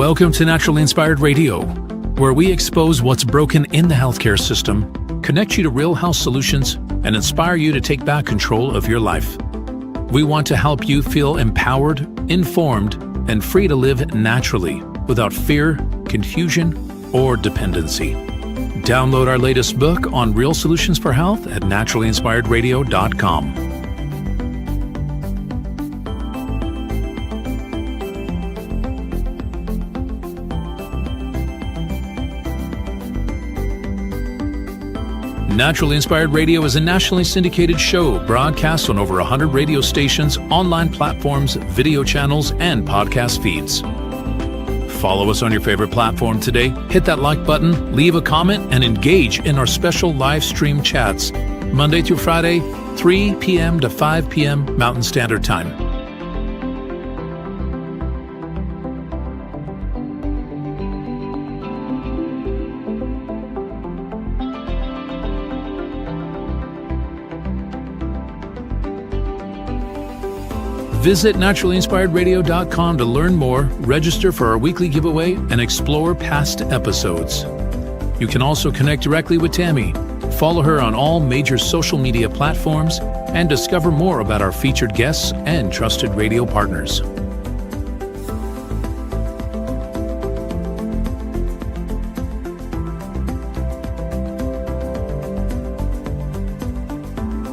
Welcome to Naturally Inspired Radio, where we expose what's broken in the healthcare system, connect you to real health solutions, and inspire you to take back control of your life. We want to help you feel empowered, informed, and free to live naturally without fear, confusion, or dependency. Download our latest book on real solutions for health at naturallyinspiredradio.com. Naturally Inspired Radio is a nationally syndicated show broadcast on over 100 radio stations, online platforms, video channels, and podcast feeds. Follow us on your favorite platform today, hit that like button, leave a comment, and engage in our special live stream chats, Monday through Friday, 3 p.m. to 5 p.m. Mountain Standard Time. Visit naturallyinspiredradio.com to learn more, register for our weekly giveaway, and explore past episodes. You can also connect directly with Tammy, follow her on all major social media platforms, and discover more about our featured guests and trusted radio partners.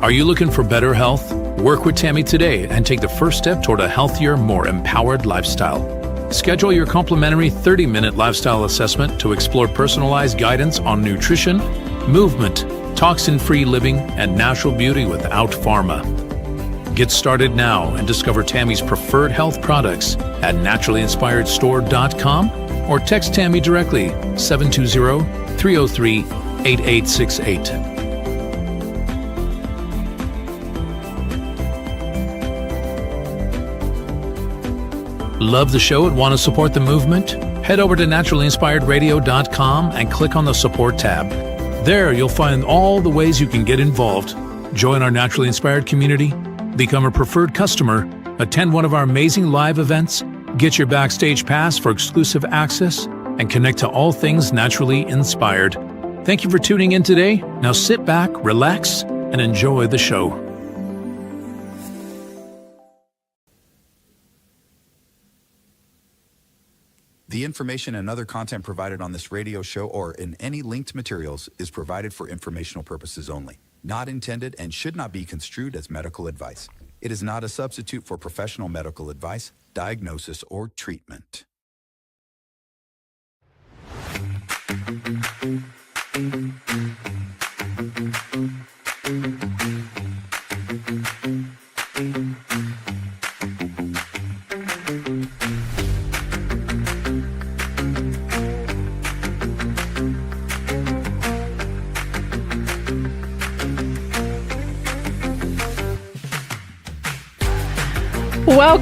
Are you looking for better health? Work with Tammy today and take the first step toward a healthier, more empowered lifestyle. Schedule your complimentary 30-minute lifestyle assessment to explore personalized guidance on nutrition, movement, toxin-free living, and natural beauty without pharma. Get started now and discover Tammy's preferred health products at naturallyinspiredstore.com or text Tammy directly 720-303-8868. Love the show and want to support the movement? Head over to naturallyinspiredradio.com and click on the support tab. There you'll find all the ways you can get involved. Join our Naturally Inspired community, become a preferred customer, attend one of our amazing live events, get your backstage pass for exclusive access, and connect to all things naturally inspired. Thank you for tuning in today. Now sit back, relax, and enjoy the show. The information and other content provided on this radio show or in any linked materials is provided for informational purposes only, not intended and should not be construed as medical advice. It is not a substitute for professional medical advice, diagnosis, or treatment.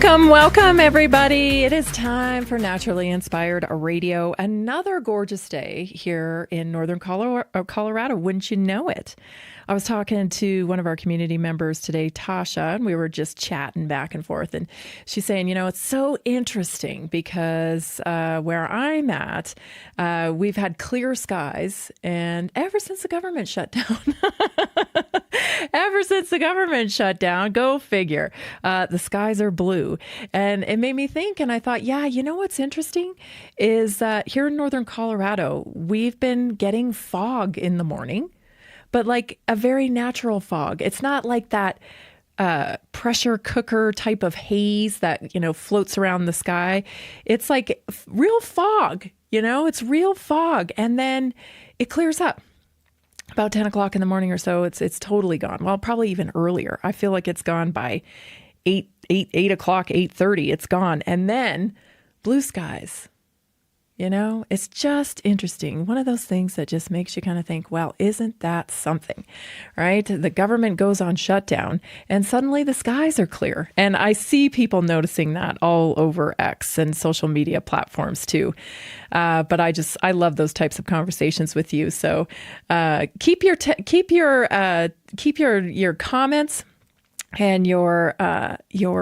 Welcome, everybody. It is time for Naturally Inspired Radio. Another gorgeous day here in northern Colorado. Wouldn't you know it? I was talking to one of our community members today, Tasha, and we were just chatting back and forth. And she's saying, it's so interesting because where I'm at, we've had clear skies, and ever since the government shut down, go figure, the skies are blue. And it made me think, and I thought, what's interesting is that here in northern Colorado, we've been getting fog in the morning, but like a very natural fog. It's not like that pressure cooker type of haze that, floats around the sky. It's like real fog, it's real fog. And then it clears up. About 10 o'clock in the morning or so, it's totally gone. Well, probably even earlier. I feel like it's gone by 8 o'clock, 8:30. It's gone. And then blue skies. It's just interesting. One of those things that just makes you kind of think, well, isn't that something, right? The government goes on shutdown and suddenly the skies are clear. And I see people noticing that all over X and social media platforms too. But I love those types of conversations with you. So keep your comments and your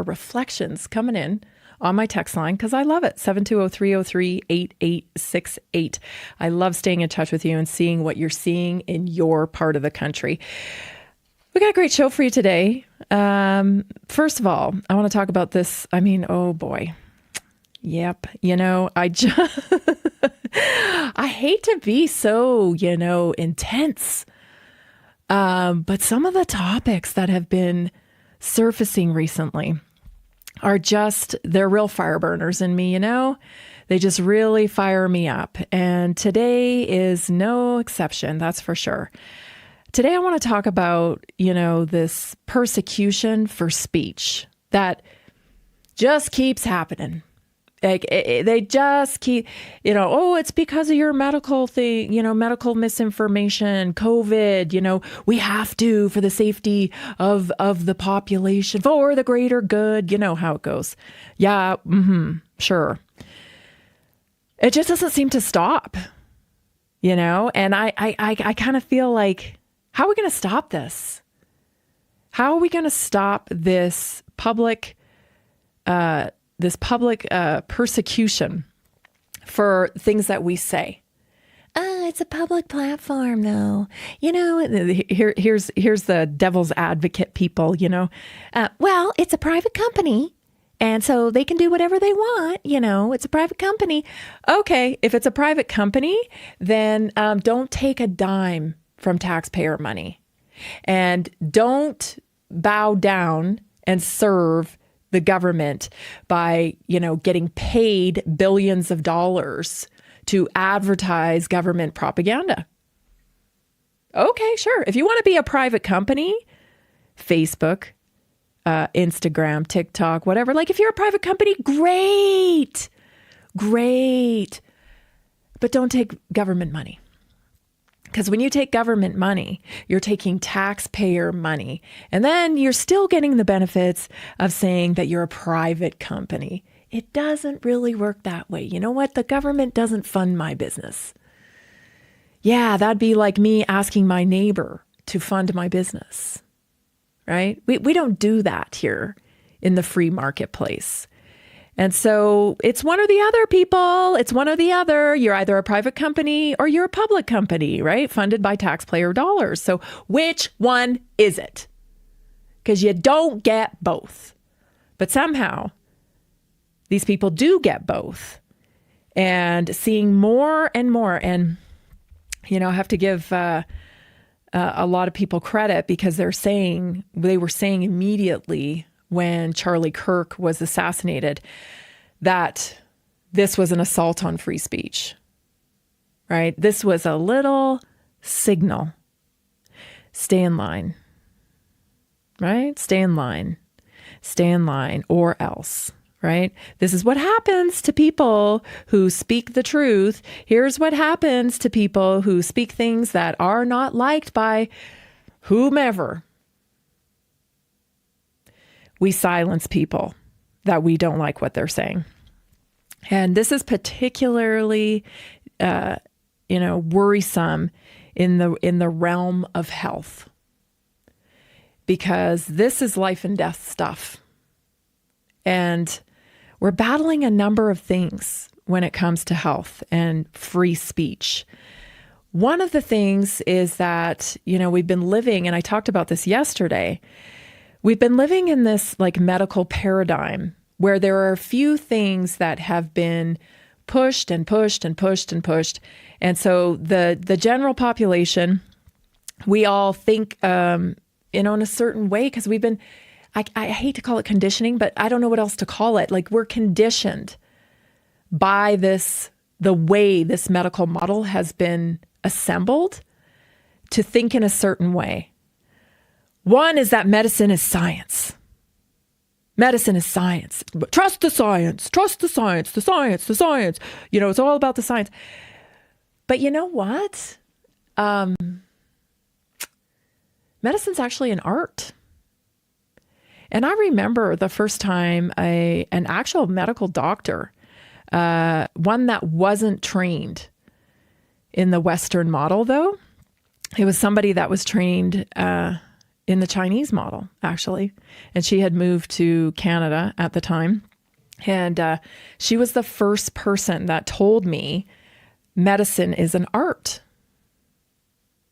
reflections coming in on my text line because I love it. 720-303-8868. I love staying in touch with you and seeing what you're seeing in your part of the country. We got a great show for you today. First of all, I want to talk about this. I mean, oh boy. Yep. I hate to be so, intense. But some of the topics that have been surfacing recently are they're real fire burners in me, They just really fire me up. And today is no exception, that's for sure. Today I want to talk about, this persecution for speech that just keeps happening. Like they just keep, it's because of your medical thing, medical misinformation, COVID, we have to for the safety of the population, for the greater good. You know how it goes. Yeah, sure. It just doesn't seem to stop, and I kind of feel like, how are we going to stop this? How are we going to stop this public persecution for things that we say? It's a public platform, though. Here's the devil's advocate people. Well, it's a private company, and so they can do whatever they want. It's a private company. Okay, if it's a private company, then don't take a dime from taxpayer money, and don't bow down and serve the government by, getting paid billions of dollars to advertise government propaganda. Okay, sure. If you want to be a private company, Facebook, Instagram, TikTok, whatever, if you're a private company, great. But don't take government money. Because when you take government money, you're taking taxpayer money. And then you're still getting the benefits of saying that you're a private company. It doesn't really work that way. You know what? The government doesn't fund my business. Yeah, that'd be like me asking my neighbor to fund my business, right? We don't do that here in the free marketplace. And so it's one or the other, people. It's one or the other. You're either a private company or you're a public company, right? Funded by taxpayer dollars. So which one is it? Because you don't get both. But somehow these people do get both. And seeing more and more. And, I have to give a lot of people credit because they were saying immediately when Charlie Kirk was assassinated, that this was an assault on free speech, right? This was a little signal. Stay in line, right? Stay in line or else, right? This is what happens to people who speak the truth. Here's what happens to people who speak things that are not liked by whomever. We silence people that we don't like what they're saying. And this is particularly, worrisome in the realm of health, because this is life and death stuff. And we're battling a number of things when it comes to health and free speech. One of the things is that, we've been living, and I talked about this yesterday, we've been living in this medical paradigm where there are a few things that have been pushed and pushed and pushed and pushed. And so the general population, we all think, in a certain way, because we've been, I hate to call it conditioning, but I don't know what else to call it. We're conditioned by the way this medical model has been assembled to think in a certain way. One is that medicine is science. Medicine is science. Trust the science. Trust the science. The science. The science. It's all about the science. But you know what? Medicine's actually an art. And I remember the first time an actual medical doctor, one that wasn't trained in the Western model, though. It was somebody that was trained in the Chinese model, actually. And she had moved to Canada at the time. And she was the first person that told me medicine is an art.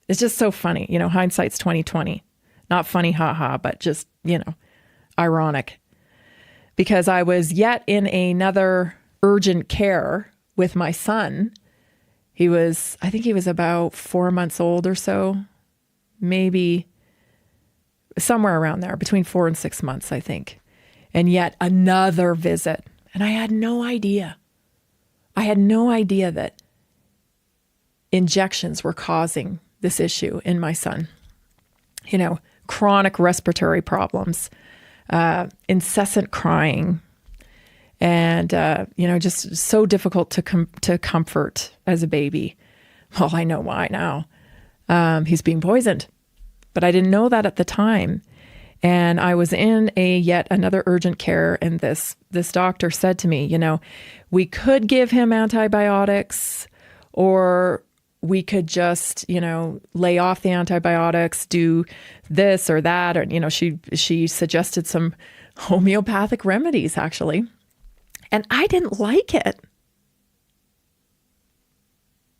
It's just so funny. Hindsight's 2020. Not funny, haha, but just, ironic. Because I was yet in another urgent care with my son. I think he was about 4 months old or so, maybe somewhere around there, between 4 and 6 months, I think. And yet another visit. And I had no idea. I had no idea that injections were causing this issue in my son. Chronic respiratory problems, incessant crying, and, just so difficult to comfort as a baby. Well, I know why now. He's being poisoned, but I didn't know that at the time. And I was in yet another urgent care, and this doctor said to me, we could give him antibiotics, or we could just, lay off the antibiotics, do this or that, or, she suggested some homeopathic remedies, actually. And I didn't like it.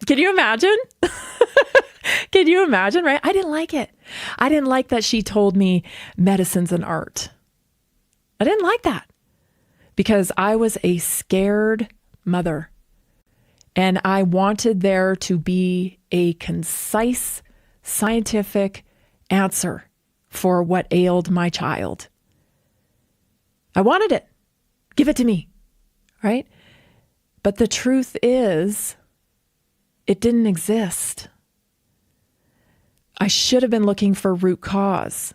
Can you imagine? Can you imagine, right? I didn't like it. I didn't like that she told me medicine's an art. I didn't like that because I was a scared mother. And I wanted there to be a concise, scientific answer for what ailed my child. I wanted it. Give it to me, right? But the truth is, it didn't exist. I should have been looking for root cause,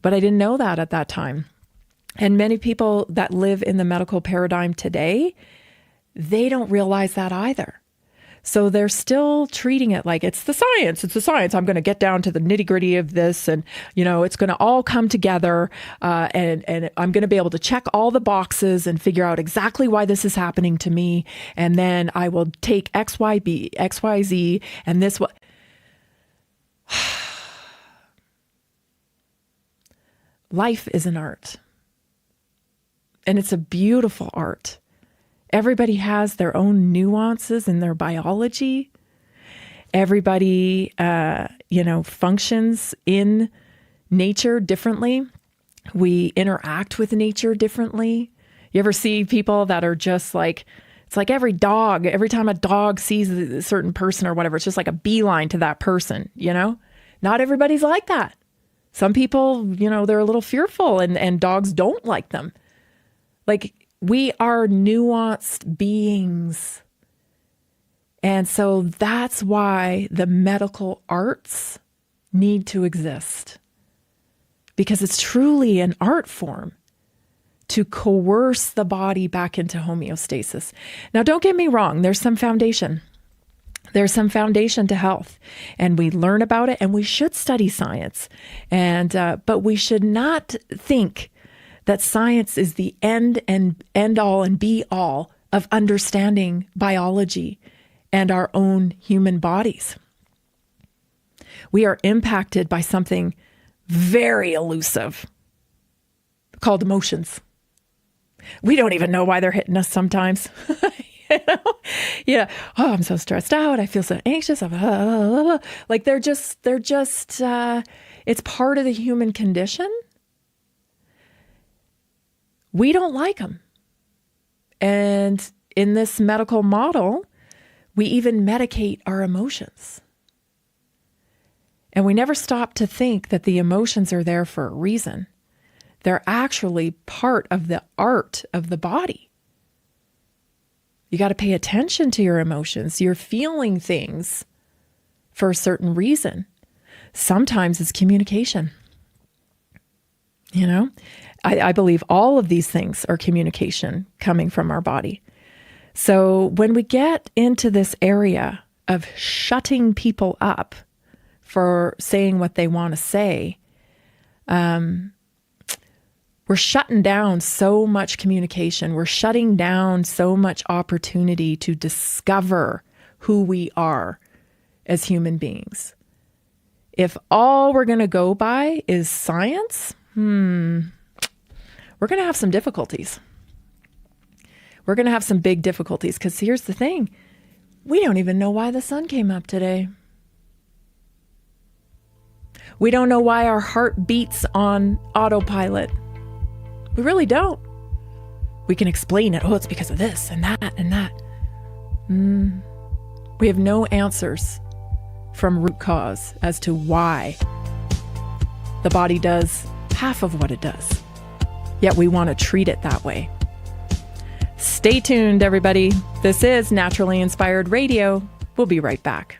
but I didn't know that at that time. And many people that live in the medical paradigm today, they don't realize that either. So they're still treating it like it's the science. It's the science. I'm going to get down to the nitty gritty of this, and it's going to all come together, and I'm going to be able to check all the boxes and figure out exactly why this is happening to me, and then I will take X, Y, B, X, Y, Z, and this. Life is an art, and it's a beautiful art. Everybody has their own nuances in their biology. Everybody, functions in nature differently. We interact with nature differently. You ever see people that are just like, it's like every time a dog sees a certain person or whatever, it's just like a beeline to that person, Not everybody's like that. Some people, they're a little fearful and dogs don't like them. Like, we are nuanced beings. And so that's why the medical arts need to exist. Because it's truly an art form to coerce the body back into homeostasis. Now, don't get me wrong, there's some foundation. There's some foundation to health, and we learn about it, and we should study science. But we should not think that science is the end all and be all of understanding biology and our own human bodies. We are impacted by something very elusive called emotions. We don't even know why they're hitting us sometimes. Yeah. Oh, I'm so stressed out. I feel so anxious. Like they're just, it's part of the human condition. We don't like them. And in this medical model, we even medicate our emotions. And we never stop to think that the emotions are there for a reason. They're actually part of the art of the body. You got to pay attention to your emotions. You're feeling things for a certain reason. Sometimes it's communication. I believe all of these things are communication coming from our body. So when we get into this area of shutting people up for saying what they want to say, we're shutting down so much communication. We're shutting down so much opportunity to discover who we are as human beings. If all we're going to go by is science, we're going to have some difficulties. we're going to have some big difficulties, because here's the thing. We don't even know why the sun came up today. We don't know why our heart beats on autopilot. We really don't. We can explain it. Oh, it's because of this and that and that. We have no answers from root cause as to why the body does half of what it does. Yet we want to treat it that way. Stay tuned, everybody. This is Naturally Inspired Radio. We'll be right back.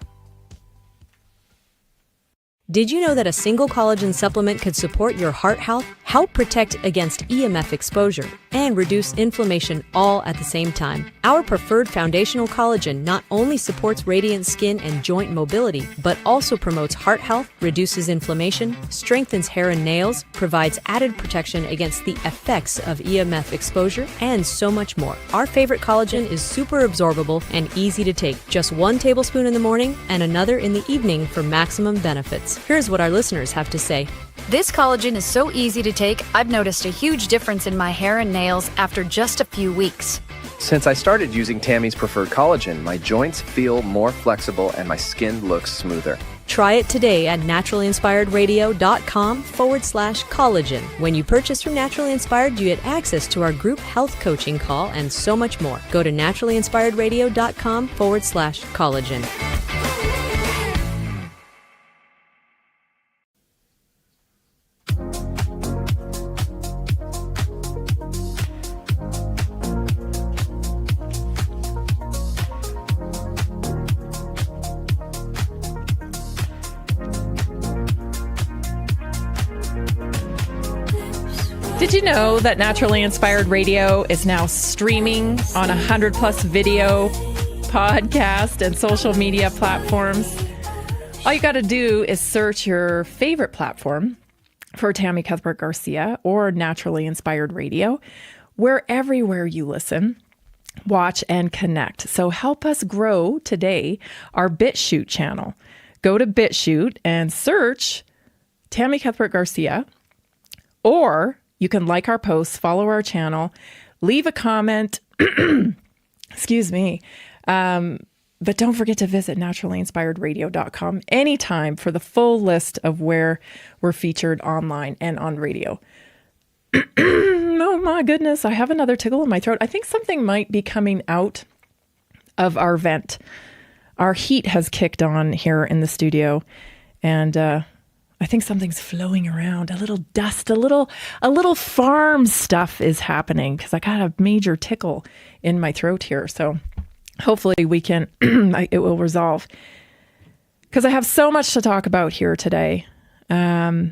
Did you know that a single collagen supplement could support your heart health, help protect against EMF exposure, and reduce inflammation all at the same time? Our preferred foundational collagen not only supports radiant skin and joint mobility, but also promotes heart health, reduces inflammation, strengthens hair and nails, provides added protection against the effects of EMF exposure, and so much more. Our favorite collagen is super absorbable and easy to take. Just 1 tablespoon in the morning and another in the evening for maximum benefits. Here's what our listeners have to say. This collagen is so easy to take, I've noticed a huge difference in my hair and nails after just a few weeks. Since I started using Tammy's preferred collagen, my joints feel more flexible and my skin looks smoother. Try it today at naturalinspiredradio.com/collagen. When you purchase from Naturally Inspired, you get access to our group health coaching call and so much more. Go to naturalinspiredradio.com/collagen. Did you know that Naturally Inspired Radio is now streaming on 100+ video, podcast, and social media platforms? All you got to do is search your favorite platform for Tammy Cuthbert Garcia or Naturally Inspired Radio. We're everywhere you listen, watch, and connect. So help us grow today our BitChute channel. Go to BitChute and search Tammy Cuthbert Garcia, or you can like our posts, follow our channel, leave a comment, excuse me, but don't forget to visit naturalinspiredradio.com anytime for the full list of where we're featured online and on radio. Oh my goodness, I have another tickle in my throat. I think something might be coming out of our vent. Our heat has kicked on here in the studio, and I think something's flowing around. A little dust, a little farm stuff is happening because I got a major tickle in my throat here. So hopefully we can, it will resolve. Because I have so much to talk about here today. I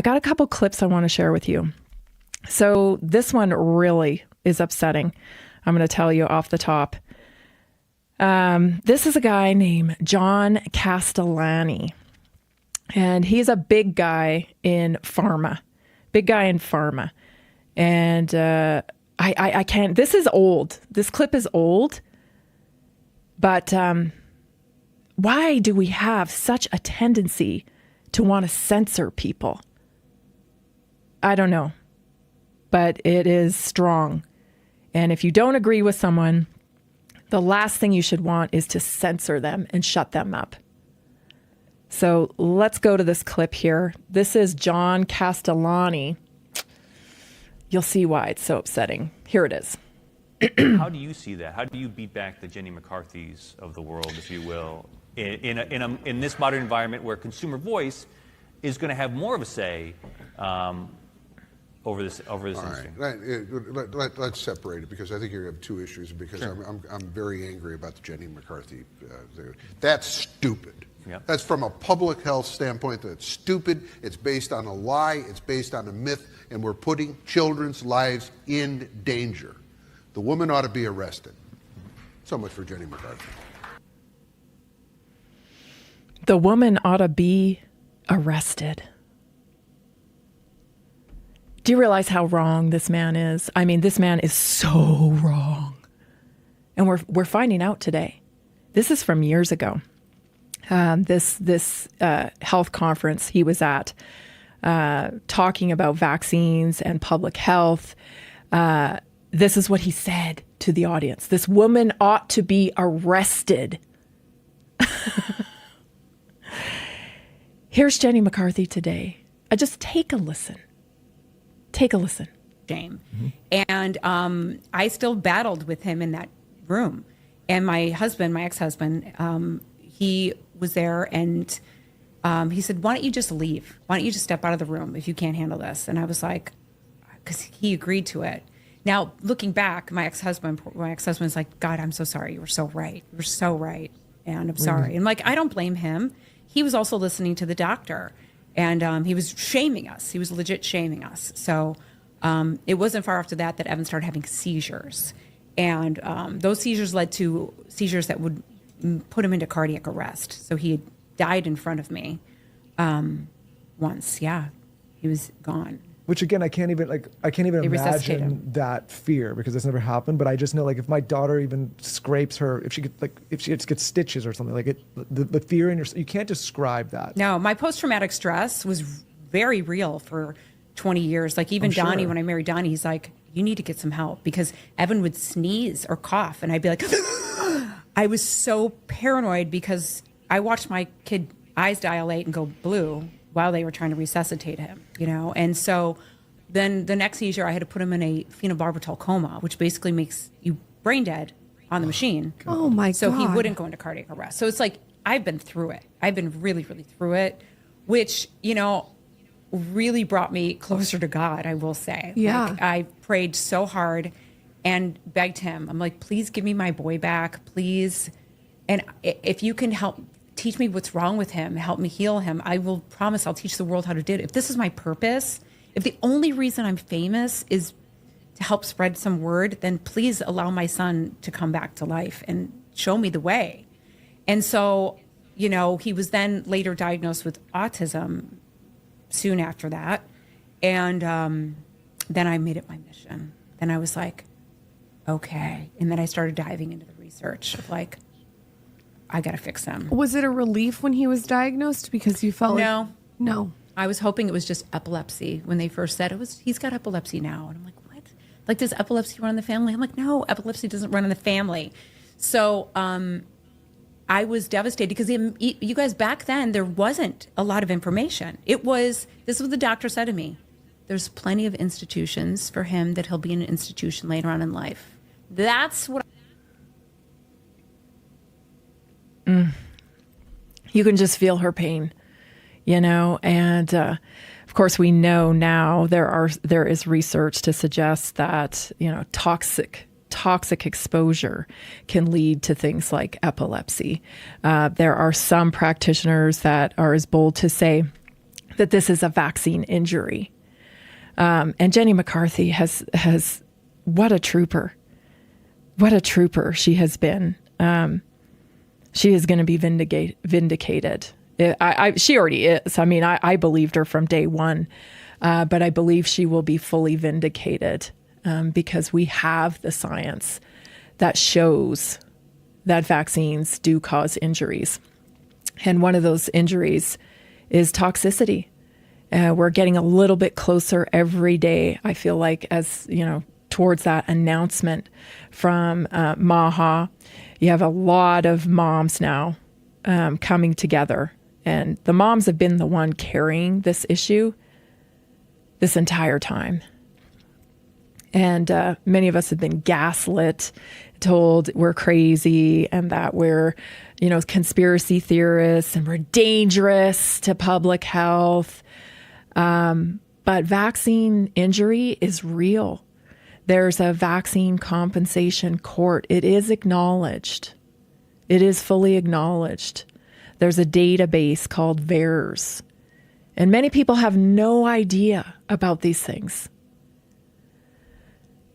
got a couple clips I want to share with you. So this one really is upsetting. I'm going to tell you off the top. This is a guy named John Castellani. And he's a big guy in pharma. And I can't, this is old. This clip is old. But why do we have such a tendency to want to censor people? I don't know. But it is strong. And if you don't agree with someone, the last thing you should want is to censor them and shut them up. So let's go to this clip here. This is John Castellani. You'll see why it's so upsetting. Here it is. How do you see that? How do you beat back the Jenny McCarthy's of the world, if you will, in this modern environment where consumer voice is going to have more of a say over this industry? Right. Let's separate it, because I think you have two issues. Because sure. I'm very angry about the Jenny McCarthy. That's stupid. Yep. That's from a public health standpoint. That's stupid. It's based on a lie. It's based on a myth, and we're putting children's lives in danger. The woman ought to be arrested. So much for Jenny McCarthy. The woman ought to be arrested. Do you realize how wrong this man is? I mean, this man is so wrong. And we're finding out today. This is from years ago. This health conference he was at, talking about vaccines and public health. This is what he said. to the audience. This woman ought to be arrested. Here's Jenny McCarthy today. Just take a listen. Take a listen. Shame. And I still battled with him in that room. And my husband, my ex-husband, he was there and he said, why don't you just leave? Why don't you just step out of the room if you can't handle this? And I was like, because he agreed to it. Now, looking back, my ex-husband's like, God, I'm so sorry. You were so right. You were so right. And I'm sorry. And like, I don't blame him. He was also listening to the doctor. And he was shaming us. He was legit shaming us. So it wasn't far after that Evan started having seizures. And those seizures led to seizures that would put him into cardiac arrest. So he had died in front of me once. Yeah, he was gone. Which again, I can't even imagine that fear because it's never happened. But I just know, like, if my daughter even scrapes her, if she gets stitches or something, like the fear in you can't describe that. No, my post-traumatic stress was very real for 20 years. Like even Donnie, when I married Donnie, he's like, you need to get some help because Evan would sneeze or cough, and I'd be like, I was so paranoid because I watched my kid eyes dilate and go blue while they were trying to resuscitate him, you know? And so then the next seizure, I had to put him in a phenobarbital coma, which basically makes you brain dead on the machine. Oh my God. So he wouldn't go into cardiac arrest. So it's like, I've been through it. I've been really, really through it, which, you know, really brought me closer to God, I will say. Yeah. Like, I prayed so hard and begged him. I'm like, please give me my boy back, please. And if you can help teach me what's wrong with him, help me heal him, I will promise I'll teach the world how to do it. If this is my purpose, if the only reason I'm famous is to help spread some word, then please allow my son to come back to life and show me the way. And so, you know, he was then later diagnosed with autism soon after that. And then I made it my mission. Then I was like, okay. And then I started diving into the research of like, I got to fix him. Was it a relief when he was diagnosed because you felt No. I was hoping it was just epilepsy when they first said he's got epilepsy now. And I'm like, what? Like, does epilepsy run in the family? I'm like, no, epilepsy doesn't run in the family. So I was devastated because you guys, back then, there wasn't a lot of information. This is what the doctor said to me. There's plenty of institutions for him that he'll be in an institution later on in life. That's what. You can just feel her pain, you know, and of course we know now there is research to suggest that, you know, toxic exposure can lead to things like epilepsy. There are some practitioners that are as bold to say that this is a vaccine injury. And Jenny McCarthy has what a trooper she has been. She is going to be vindicated. She already is. I mean, I believed her from day one, but I believe she will be fully vindicated because we have the science that shows that vaccines do cause injuries. And one of those injuries is toxicity. We're getting a little bit closer every day, I feel like, as you know, towards that announcement from Maha. You have a lot of moms now coming together, and the moms have been the one carrying this issue this entire time. And many of us have been gaslit, told we're crazy and that we're, you know, conspiracy theorists and we're dangerous to public health. But vaccine injury is real. There's a vaccine compensation court. It is acknowledged. It is fully acknowledged. There's a database called VAERS. And many people have no idea about these things.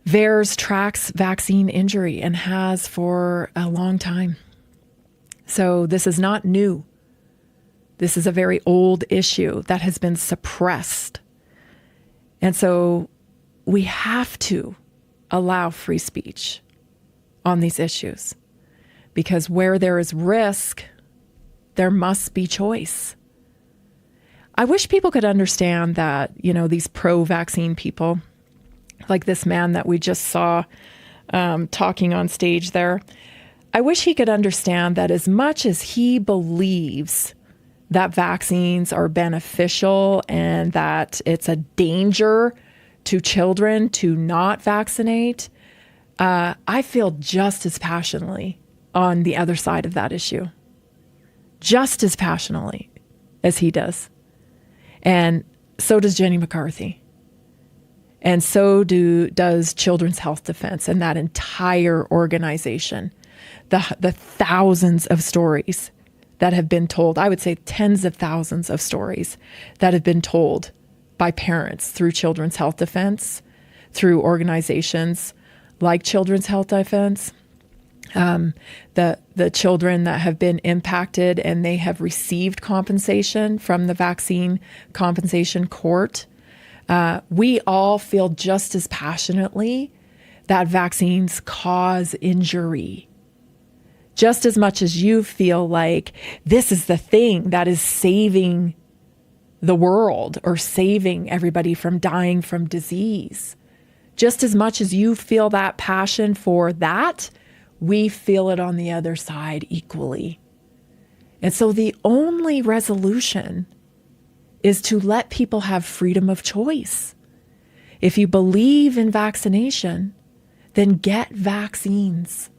VAERS tracks vaccine injury and has for a long time. So this is not new. This is a very old issue that has been suppressed. And so we have to allow free speech on these issues, because where there is risk, there must be choice. I wish people could understand that, you know, these pro-vaccine people, like this man that we just saw talking on stage there. I wish he could understand that as much as he believes that vaccines are beneficial and that it's a danger to children to not vaccinate, I feel just as passionately on the other side of that issue, just as passionately as he does. And so does Jenny McCarthy. And so does Children's Health Defense and that entire organization. The thousands of stories that have been told, I would say tens of thousands of stories that have been told by parents through Children's Health Defense, through organizations like Children's Health Defense, the children that have been impacted and they have received compensation from the Vaccine Compensation Court. We all feel just as passionately that vaccines cause injury. Just as much as you feel like this is the thing that is saving the world or saving everybody from dying from disease. Just as much as you feel that passion for that, we feel it on the other side equally. And so the only resolution is to let people have freedom of choice. If you believe in vaccination, then get vaccines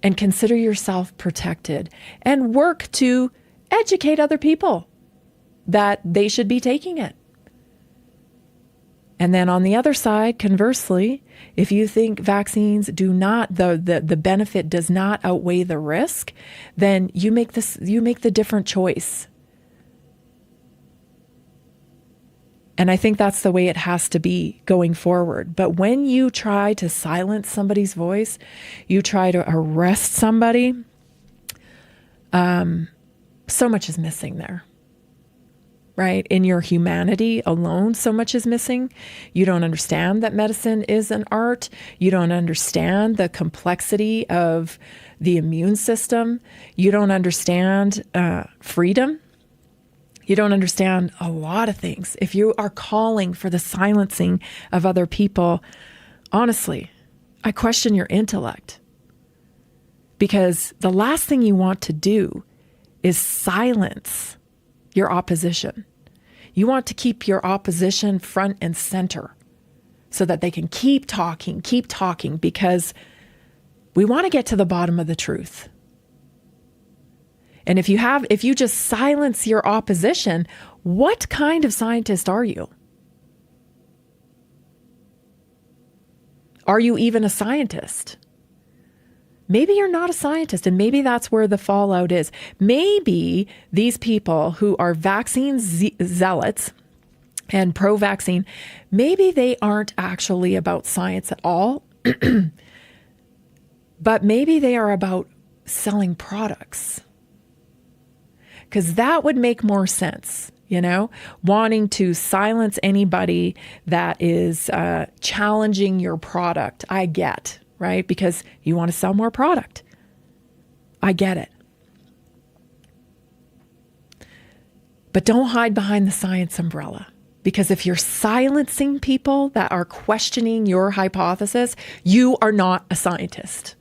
and consider yourself protected and work to educate other people that they should be taking it. And then on the other side, conversely, if you think vaccines do not, the benefit does not outweigh the risk, then you make the different choice. And I think that's the way it has to be going forward. But when you try to silence somebody's voice, you try to arrest somebody, so much is missing there. Right? In your humanity alone, so much is missing. You don't understand that medicine is an art. You don't understand the complexity of the immune system. You don't understand freedom. You don't understand a lot of things. If you are calling for the silencing of other people, honestly, I question your intellect. Because the last thing you want to do is silence your opposition. You want to keep your opposition front and center so that they can keep talking, because we want to get to the bottom of the truth. And if you just silence your opposition, what kind of scientist are you? Are you even a scientist? Maybe you're not a scientist, and maybe that's where the fallout is. Maybe these people who are vaccine zealots and pro-vaccine, maybe they aren't actually about science at all, but maybe they are about selling products. Because that would make more sense, wanting to silence anybody that is challenging your product. I get, right? Because you want to sell more product. I get it. But don't hide behind the science umbrella. Because if you're silencing people that are questioning your hypothesis, you are not a scientist.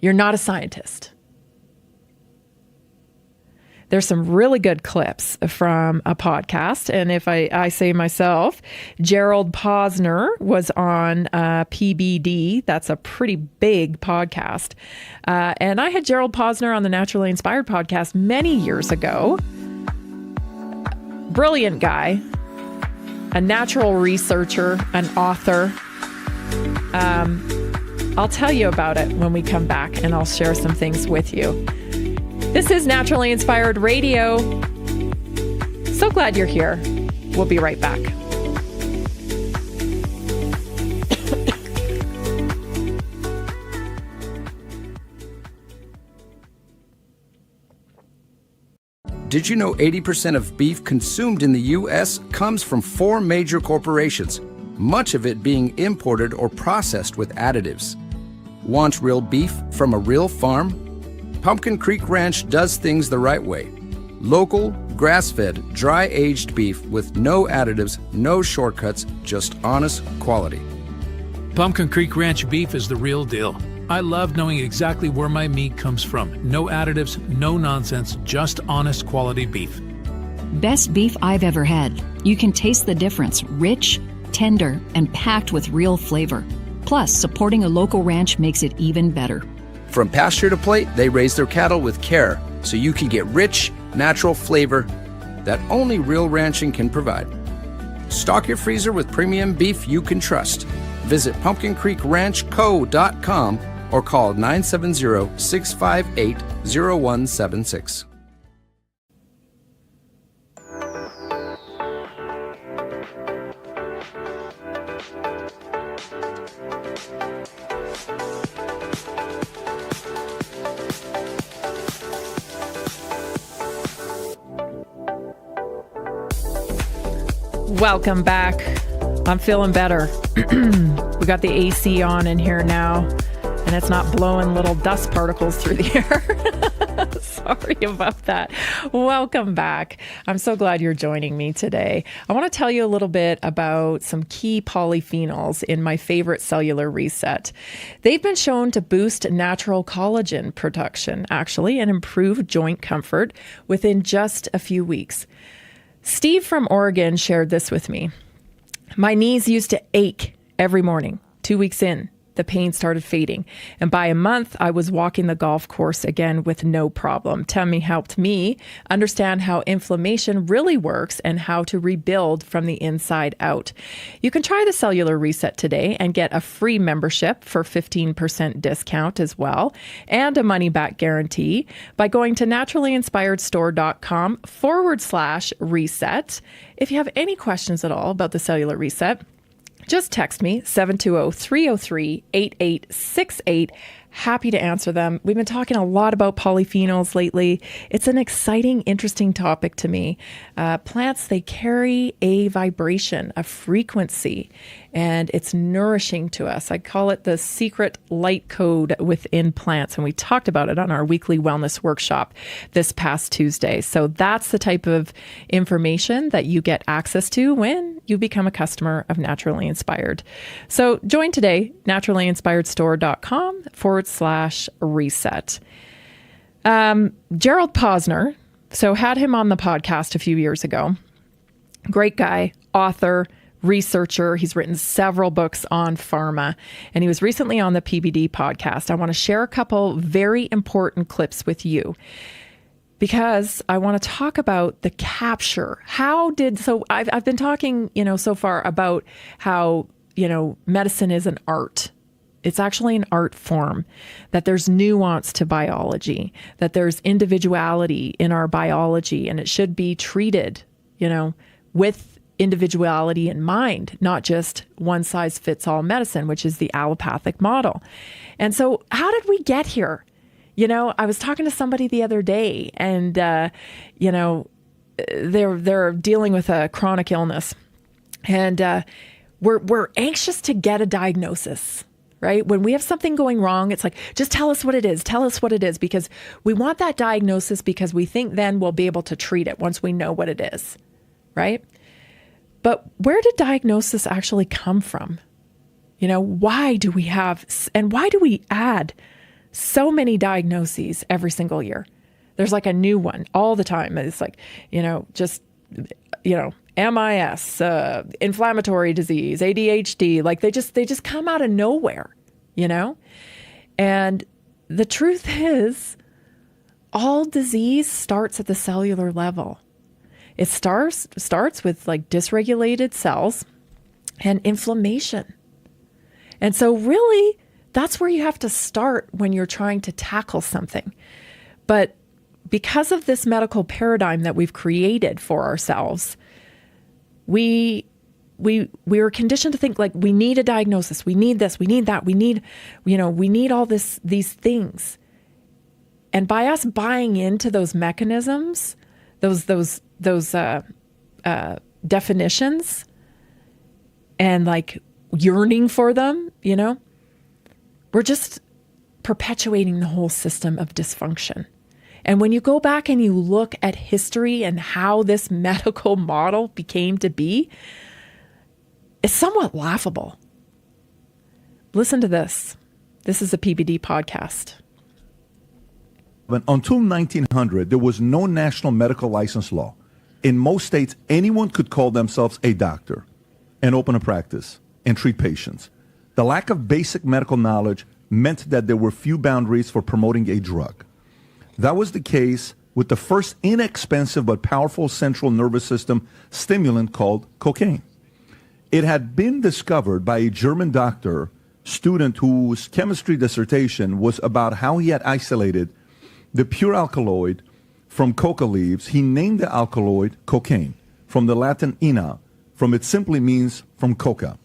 You're not a scientist. There's some really good clips from a podcast. And if I say myself, Gerald Posner was on PBD. That's a pretty big podcast. And I had Gerald Posner on the Naturally Inspired podcast many years ago. Brilliant guy, a natural researcher, an author. I'll tell you about it when we come back, and I'll share some things with you. This is Naturally Inspired Radio. So glad you're here. We'll be right back. Did you know 80% of beef consumed in the U.S. comes from 4 major corporations, much of it being imported or processed with additives? Want real beef from a real farm? Pumpkin Creek Ranch does things the right way. Local, grass-fed, dry-aged beef with no additives, no shortcuts, just honest quality. Pumpkin Creek Ranch beef is the real deal. I love knowing exactly where my meat comes from. No additives, no nonsense, just honest quality beef. Best beef I've ever had. You can taste the difference. Rich, tender, and packed with real flavor. Plus, supporting a local ranch makes it even better. From pasture to plate, they raise their cattle with care, so you can get rich, natural flavor that only real ranching can provide. Stock your freezer with premium beef you can trust. Visit pumpkincreekranchco.com or call 970-658-0176. Welcome back. I'm feeling better. We got the AC on in here now, and it's not blowing little dust particles through the air. Sorry about that. Welcome back. I'm so glad you're joining me today. I want to tell you a little bit about some key polyphenols in my favorite cellular reset. They've been shown to boost natural collagen production, actually, and improve joint comfort within just a few weeks. Steve from Oregon shared this with me. My knees used to ache every morning. 2 weeks in, the pain started fading. And by a month, I was walking the golf course again with no problem. Tammy helped me understand how inflammation really works and how to rebuild from the inside out. You can try the cellular reset today and get a free membership for 15% discount as well, and a money-back guarantee by going to naturallyinspiredstore.com/reset. If you have any questions at all about the cellular reset, just text me, 720-303-8868. Happy to answer them. We've been talking a lot about polyphenols lately. It's an exciting, interesting topic to me. Plants, they carry a vibration, a frequency, and it's nourishing to us. I call it the secret light code within plants, and we talked about it on our weekly wellness workshop this past Tuesday. So that's the type of information that you get access to when you become a customer of Naturally Inspired. So join today, naturallyinspiredstore.com/reset. Gerald Posner, so had him on the podcast a few years ago. Great guy, author, researcher. He's written several books on pharma, and he was recently on the PBD podcast. I want to share a couple very important clips with you because I want to talk about the capture. I've been talking, so far about how, medicine is an art. It's actually an art form, that there's nuance to biology, that there's individuality in our biology, and it should be treated, with individuality in mind, not just one size fits all medicine, which is the allopathic model. And so how did we get here? I was talking to somebody the other day, and, they're dealing with a chronic illness, and we're anxious to get a diagnosis. Right? When we have something going wrong, it's like, just tell us what it is. Tell us what it is, because we want that diagnosis because we think then we'll be able to treat it once we know what it is. Right? But where did diagnosis actually come from? Why do we add so many diagnoses every single year? There's like a new one all the time. It's like, MIS, inflammatory disease, ADHD, like they just come out of nowhere, And the truth is, all disease starts at the cellular level. It starts with like dysregulated cells and inflammation. And so really, that's where you have to start when you're trying to tackle something. But because of this medical paradigm that we've created for ourselves, we are conditioned to think like we need a diagnosis, we need this, we need that, we need all these things. And by us buying into those mechanisms, those definitions, and like yearning for them, we're just perpetuating the whole system of dysfunction. And when you go back and you look at history and how this medical model became to be, it's somewhat laughable. Listen to this. This is a PBD podcast. Until 1900, there was no national medical license law. In most states, anyone could call themselves a doctor and open a practice and treat patients. The lack of basic medical knowledge meant that there were few boundaries for promoting a drug. That was the case with the first inexpensive but powerful central nervous system stimulant called cocaine. It had been discovered by a German doctor student whose chemistry dissertation was about how he had isolated the pure alkaloid from coca leaves. He named the alkaloid cocaine, from the Latin ina, from it simply means from coca.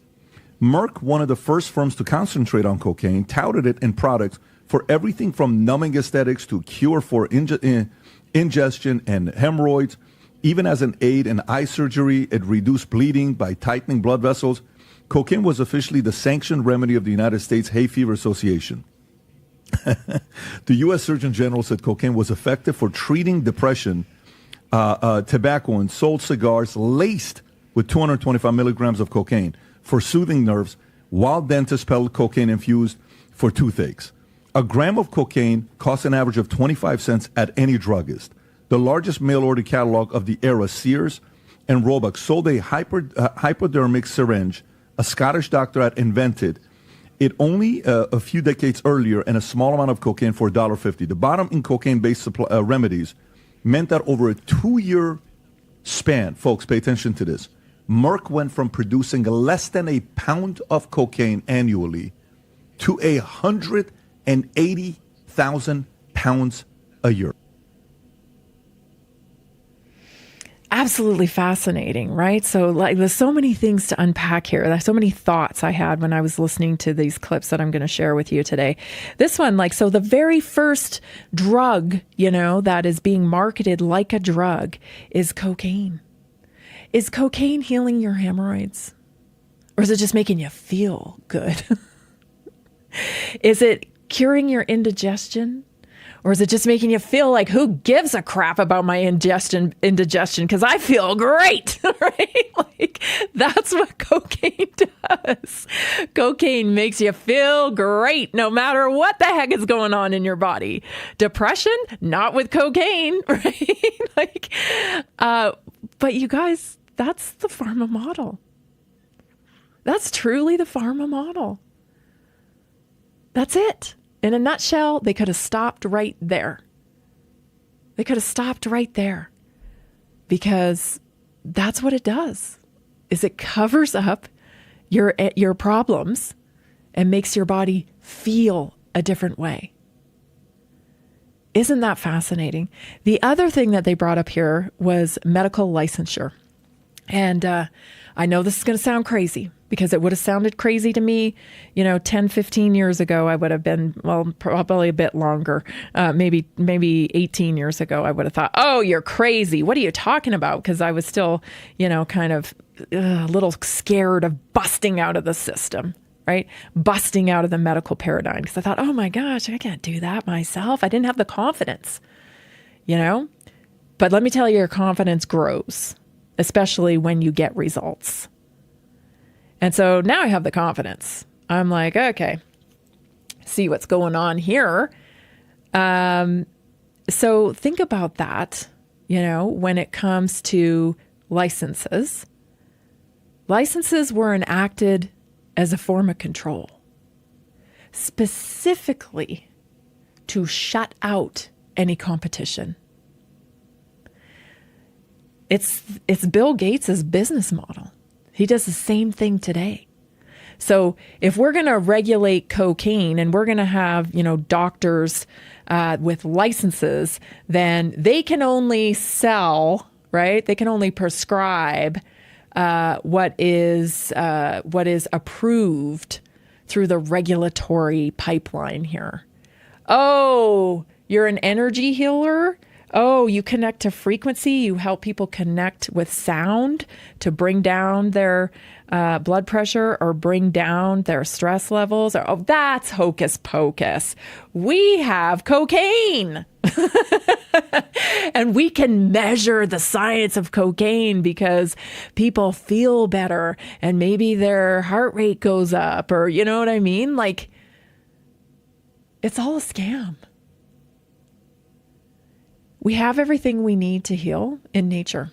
Merck, one of the first firms to concentrate on cocaine, touted it in products for everything from numbing aesthetics to cure for ingestion and hemorrhoids. Even as an aid in eye surgery, it reduced bleeding by tightening blood vessels. Cocaine was officially the sanctioned remedy of the United States Hay Fever Association. The U.S. Surgeon General said cocaine was effective for treating depression, tobacco, and sold cigars laced with 225 milligrams of cocaine for soothing nerves, while dentists peddled cocaine infused for toothaches. A gram of cocaine costs an average of 25 cents at any druggist. The largest mail-order catalog of the era, Sears and Roebuck, sold a hypodermic syringe a Scottish doctor had invented. It only a few decades earlier, and a small amount of cocaine for $1.50. The bottom in cocaine-based remedies meant that over a 2-year span, folks, pay attention to this, Merck went from producing less than a pound of cocaine annually to 180,000 pounds a year. Absolutely fascinating, right? So like there's so many things to unpack here. There's so many thoughts I had when I was listening to these clips that I'm going to share with you today. This one, like, so the very first drug, that is being marketed like a drug is cocaine. Is cocaine healing your hemorrhoids? Or is it just making you feel good? Is it curing your indigestion? Or is it just making you feel like, who gives a crap about my indigestion? Because I feel great, right? Like, that's what cocaine does. Cocaine makes you feel great no matter what the heck is going on in your body. Depression, not with cocaine, right? But you guys, that's the pharma model. That's truly the pharma model. That's it. In a nutshell, they could have stopped right there. They could have stopped right there, because that's what it does, is it covers up your problems and makes your body feel a different way. Isn't that fascinating? The other thing that they brought up here was medical licensure. And I know this is going to sound crazy, because it would have sounded crazy to me, 10, 15 years ago. I would have been, well, probably a bit longer, maybe 18 years ago. I would have thought, oh, you're crazy. What are you talking about? Because I was still, kind of a little scared of busting out of the system, right? Busting out of the medical paradigm. Because I thought, oh my gosh, I can't do that myself. I didn't have the confidence, But let me tell you, your confidence grows, especially when you get results. And so now I have the confidence. I'm like, okay, see what's going on here. So think about that, when it comes to licenses. Licenses were enacted as a form of control, specifically to shut out any competition. It's Bill Gates' business model. He does the same thing today. So if we're going to regulate cocaine and we're going to have, doctors with licenses, then they can only sell, right? They can only prescribe what is approved through the regulatory pipeline here. Oh, you're an energy healer? Oh, you connect to frequency. You help people connect with sound to bring down their blood pressure or bring down their stress levels. Oh, that's hocus pocus. We have cocaine. And we can measure the science of cocaine because people feel better and maybe their heart rate goes up, or you know what I mean? Like, it's all a scam. We have everything we need to heal in nature.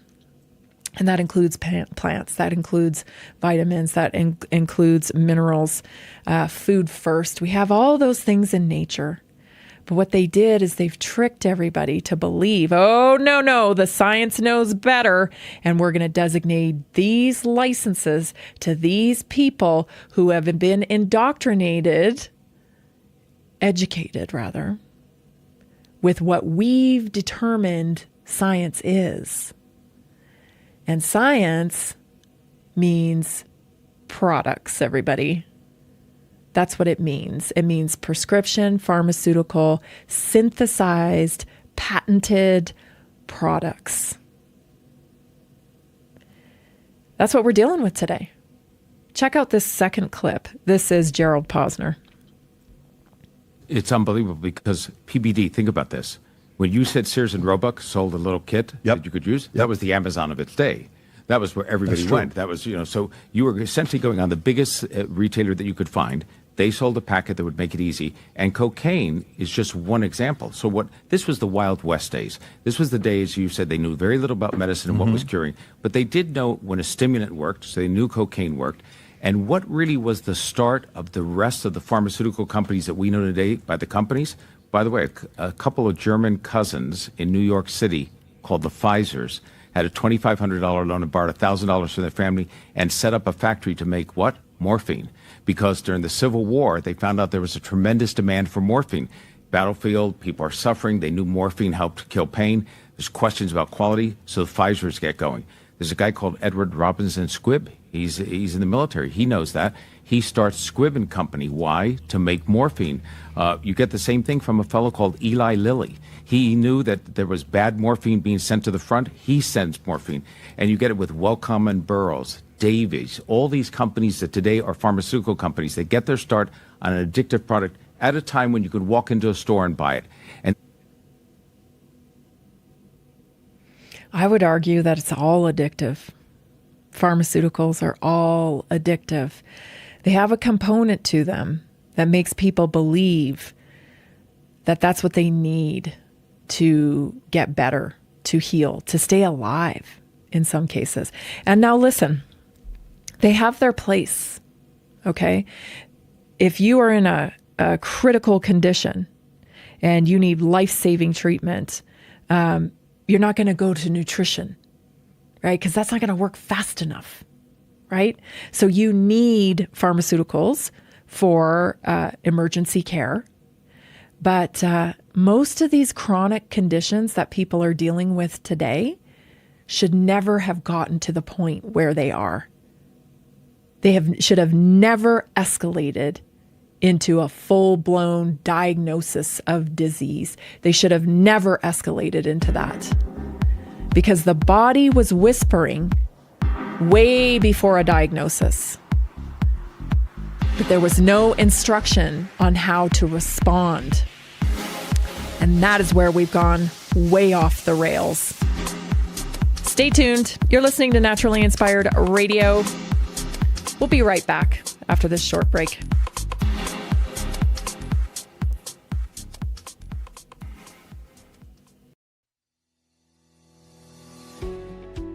And that includes plants, that includes vitamins, that includes minerals, food first. We have all those things in nature. But what they did is they've tricked everybody to believe, oh, no, the science knows better. And we're going to designate these licenses to these people who have been educated rather, with what we've determined science is. And science means products, everybody. That's what it means. It means prescription, pharmaceutical, synthesized, patented products. That's what we're dealing with today. Check out this second clip. This is Gerald Posner. It's unbelievable because PBD, think about this. When you said Sears and Roebuck sold a little kit that you could use, that was the Amazon of its day. That was where everybody went. That was, so you were essentially going on the biggest retailer that you could find. They sold a packet that would make it easy. And cocaine is just one example. So this was the Wild West days. This was the days you said they knew very little about medicine and what was curing. But they did know when a stimulant worked, so they knew cocaine worked. And what really was the start of the rest of the pharmaceutical companies that we know today by the companies? By the way, a couple of German cousins in New York City called the Pfizers had a $2,500 loan and borrowed $1,000 from their family and set up a factory to make what? Morphine. Because during the Civil War, they found out there was a tremendous demand for morphine. Battlefield, people are suffering. They knew morphine helped kill pain. There's questions about quality, so the Pfizers get going. There's a guy called Edward Robinson Squibb. He's in the military. He knows that. He starts Squibb and Company. Why? To make morphine. You get the same thing from a fellow called Eli Lilly. He knew that there was bad morphine being sent to the front. He sends morphine. And you get it with Wellcome and Burroughs, Davies, all these companies that today are pharmaceutical companies. They get their start on an addictive product at a time when you could walk into a store and buy it. And I would argue that it's all addictive. Pharmaceuticals are all addictive. They have a component to them that makes people believe that that's what they need to get better, to heal, to stay alive in some cases. And now listen, they have their place, okay? If you are in a critical condition and you need life-saving treatment, you're not going to go to nutrition, right? Because that's not going to work fast enough, right? So you need pharmaceuticals for emergency care. But most of these chronic conditions that people are dealing with today should never have gotten to the point where they are. They should have never escalated into a full-blown diagnosis of disease. They should have never escalated into that. Because the body was whispering way before a diagnosis. But there was no instruction on how to respond. And that is where we've gone way off the rails. Stay tuned. You're listening to Naturally Inspired Radio. We'll be right back after this short break.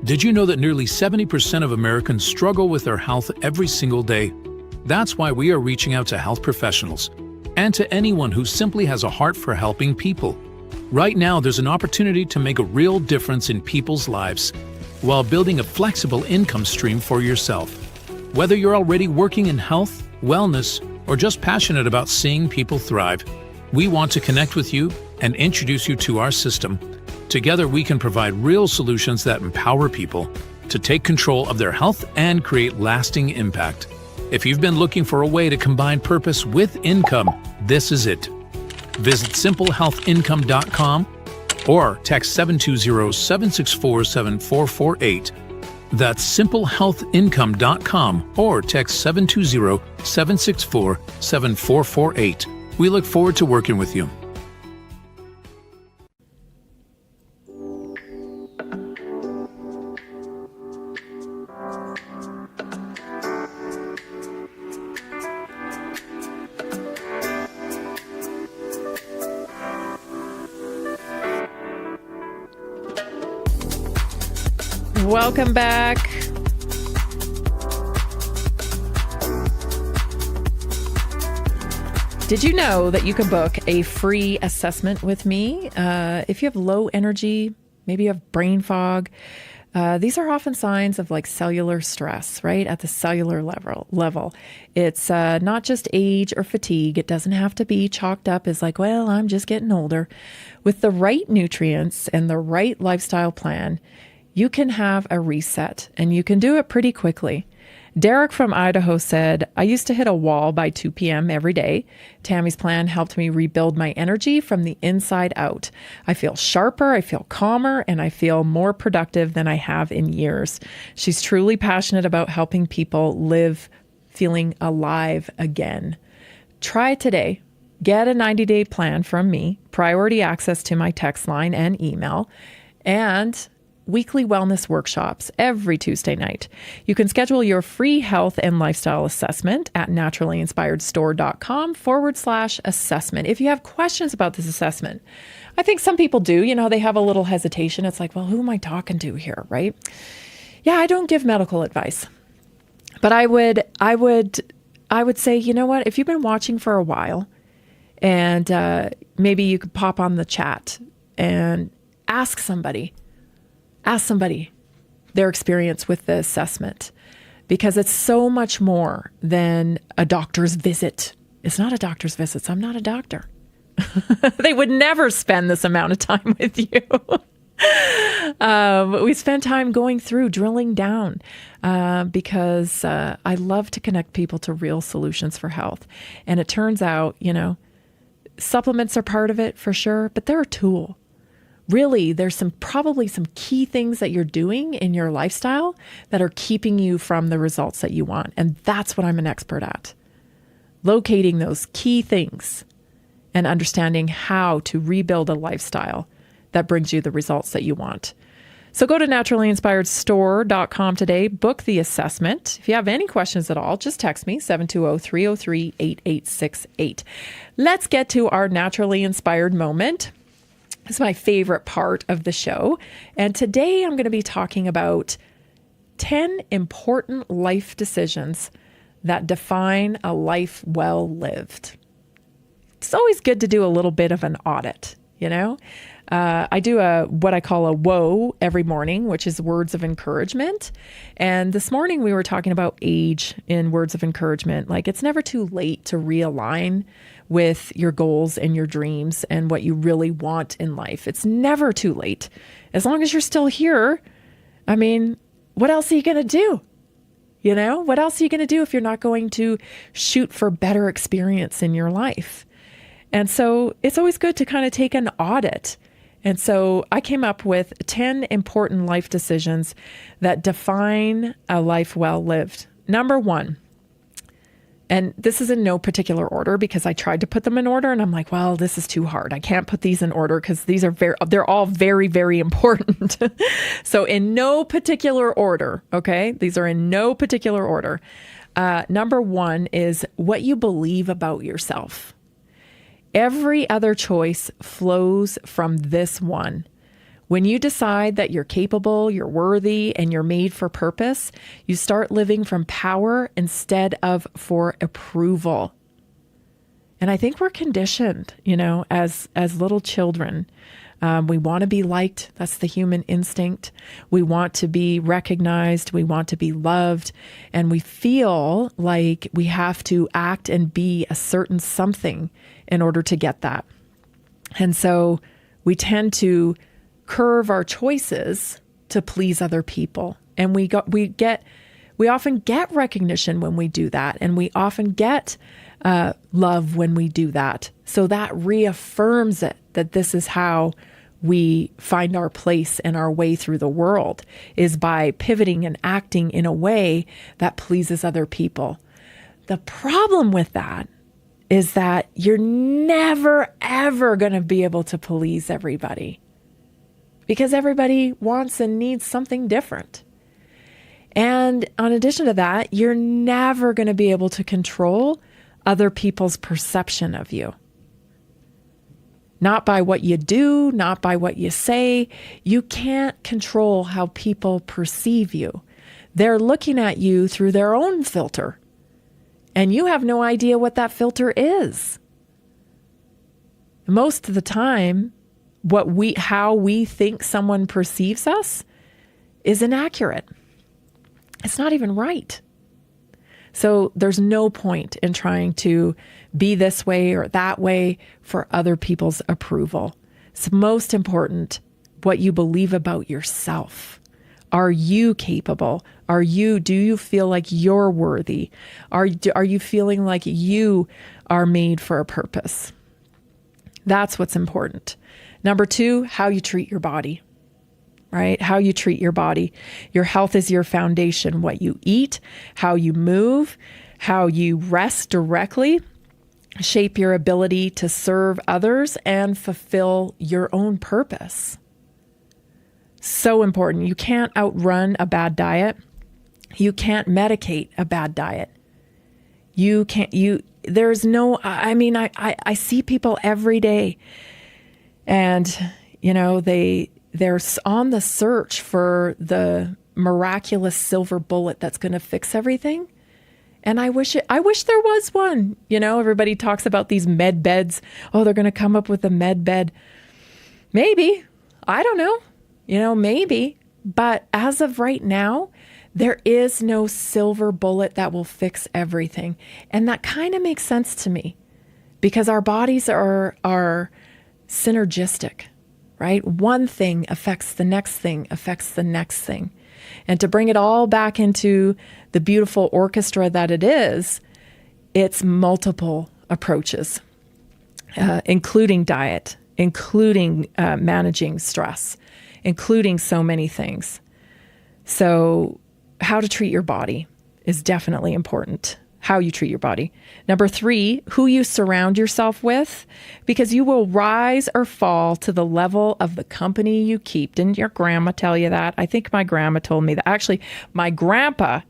Did you know that nearly 70% of Americans struggle with their health every single day? That's why we are reaching out to health professionals and to anyone who simply has a heart for helping people. Right now, there's an opportunity to make a real difference in people's lives while building a flexible income stream for yourself. Whether you're already working in health, wellness, or just passionate about seeing people thrive, we want to connect with you and introduce you to our system. Together, we can provide real solutions that empower people to take control of their health and create lasting impact. If you've been looking for a way to combine purpose with income, this is it. Visit simplehealthincome.com or text 720-764-7448. That's simplehealthincome.com or text 720-764-7448. We look forward to working with you. Welcome back. Did you know that you can book a free assessment with me if you have low energy, maybe you have brain fog? These are often signs of like cellular stress, right? At the cellular level. It's not just age or fatigue. It doesn't have to be chalked up as like, well, I'm just getting older. With the right nutrients and the right lifestyle plan, you can have a reset, and you can do it pretty quickly. Derek from Idaho said, I used to hit a wall by 2 p.m. every day. Tammy's plan helped me rebuild my energy from the inside out. I feel sharper, I feel calmer, and I feel more productive than I have in years. She's truly passionate about helping people live feeling alive again. Try it today. Get a 90-day plan from me, priority access to my text line and email, and weekly wellness workshops every Tuesday night. You can schedule your free health and lifestyle assessment at naturallyinspiredstore.com/assessment. If you have questions about this assessment, I think some people do, they have a little hesitation. It's like, well, who am I talking to here, right? Yeah, I don't give medical advice, but I would say, you know what, if you've been watching for a while and maybe you could pop on the chat and ask somebody their experience with the assessment, because it's so much more than a doctor's visit. It's not a doctor's visit. So I'm not a doctor. They would never spend this amount of time with you. We spend time going through, drilling down, because I love to connect people to real solutions for health. And it turns out, supplements are part of it for sure, but they're a tool. Really, there's probably some key things that you're doing in your lifestyle that are keeping you from the results that you want. And that's what I'm an expert at. Locating those key things and understanding how to rebuild a lifestyle that brings you the results that you want. So go to naturallyinspiredstore.com today, book the assessment. If you have any questions at all, just text me, 720-303-8868. Let's get to our Naturally Inspired Moment. It's my favorite part of the show. And today I'm going to be talking about 10 important life decisions that define a life well lived. It's always good to do a little bit of an audit, I do what I call a whoa every morning, which is words of encouragement. And this morning we were talking about age in words of encouragement. Like, it's never too late to realign with your goals and your dreams and what you really want in life. It's never too late. As long as you're still here, what else are you going to do? What else are you going to do if you're not going to shoot for better experience in your life? And so it's always good to kind of take an audit. And so I came up with 10 important life decisions that define a life well lived. Number 1, and this is in no particular order because I tried to put them in order and I'm like, well, this is too hard. I can't put these in order because they're all very, very important. So in no particular order, okay? These are in no particular order. Number 1 is what you believe about yourself. Every other choice flows from this one. When you decide that you're capable, you're worthy, and you're made for purpose, you start living from power instead of for approval. And I think we're conditioned, as little children. We want to be liked. That's the human instinct. We want to be recognized. We want to be loved. And we feel like we have to act and be a certain something in order to get that. And so we tend to curve our choices to please other people. And we often get recognition when we do that. And we often get love when we do that. So that reaffirms it, that this is how we find our place and our way through the world is by pivoting and acting in a way that pleases other people. The problem with that is that you're never, ever going to be able to please everybody because everybody wants and needs something different. And in addition to that, you're never going to be able to control other people's perception of you. Not by what you do, not by what you say. You can't control how people perceive you. They're looking at you through their own filter. And you have no idea what that filter is. Most of the time, how we think someone perceives us is inaccurate. It's not even right. So there's no point in trying to be this way or that way for other people's approval. It's most important what you believe about yourself. Are you capable? Do you feel like you're worthy? Are you feeling like you are made for a purpose? That's what's important. Number 2, how you treat your body. Right? How you treat your body. Your health is your foundation. What you eat, how you move, how you rest directly, shape your ability to serve others and fulfill your own purpose. So important. You can't outrun a bad diet. You can't medicate a bad diet. I see people every day and, they're on the search for the miraculous silver bullet that's going to fix everything. And I wish there was one. Everybody talks about these med beds. Oh, they're going to come up with a med bed. Maybe. I don't know. Maybe. But as of right now, there is no silver bullet that will fix everything. And that kind of makes sense to me because our bodies are synergistic. Right? One thing affects the next thing, affects the next thing. And to bring it all back into the beautiful orchestra that it is, it's multiple approaches, including diet, including managing stress, including so many things. So how to treat your body is definitely important. How you treat your body. Number 3, who you surround yourself with, because you will rise or fall to the level of the company you keep. Didn't your grandma tell you that? I think my grandma told me that. Actually, my grandpa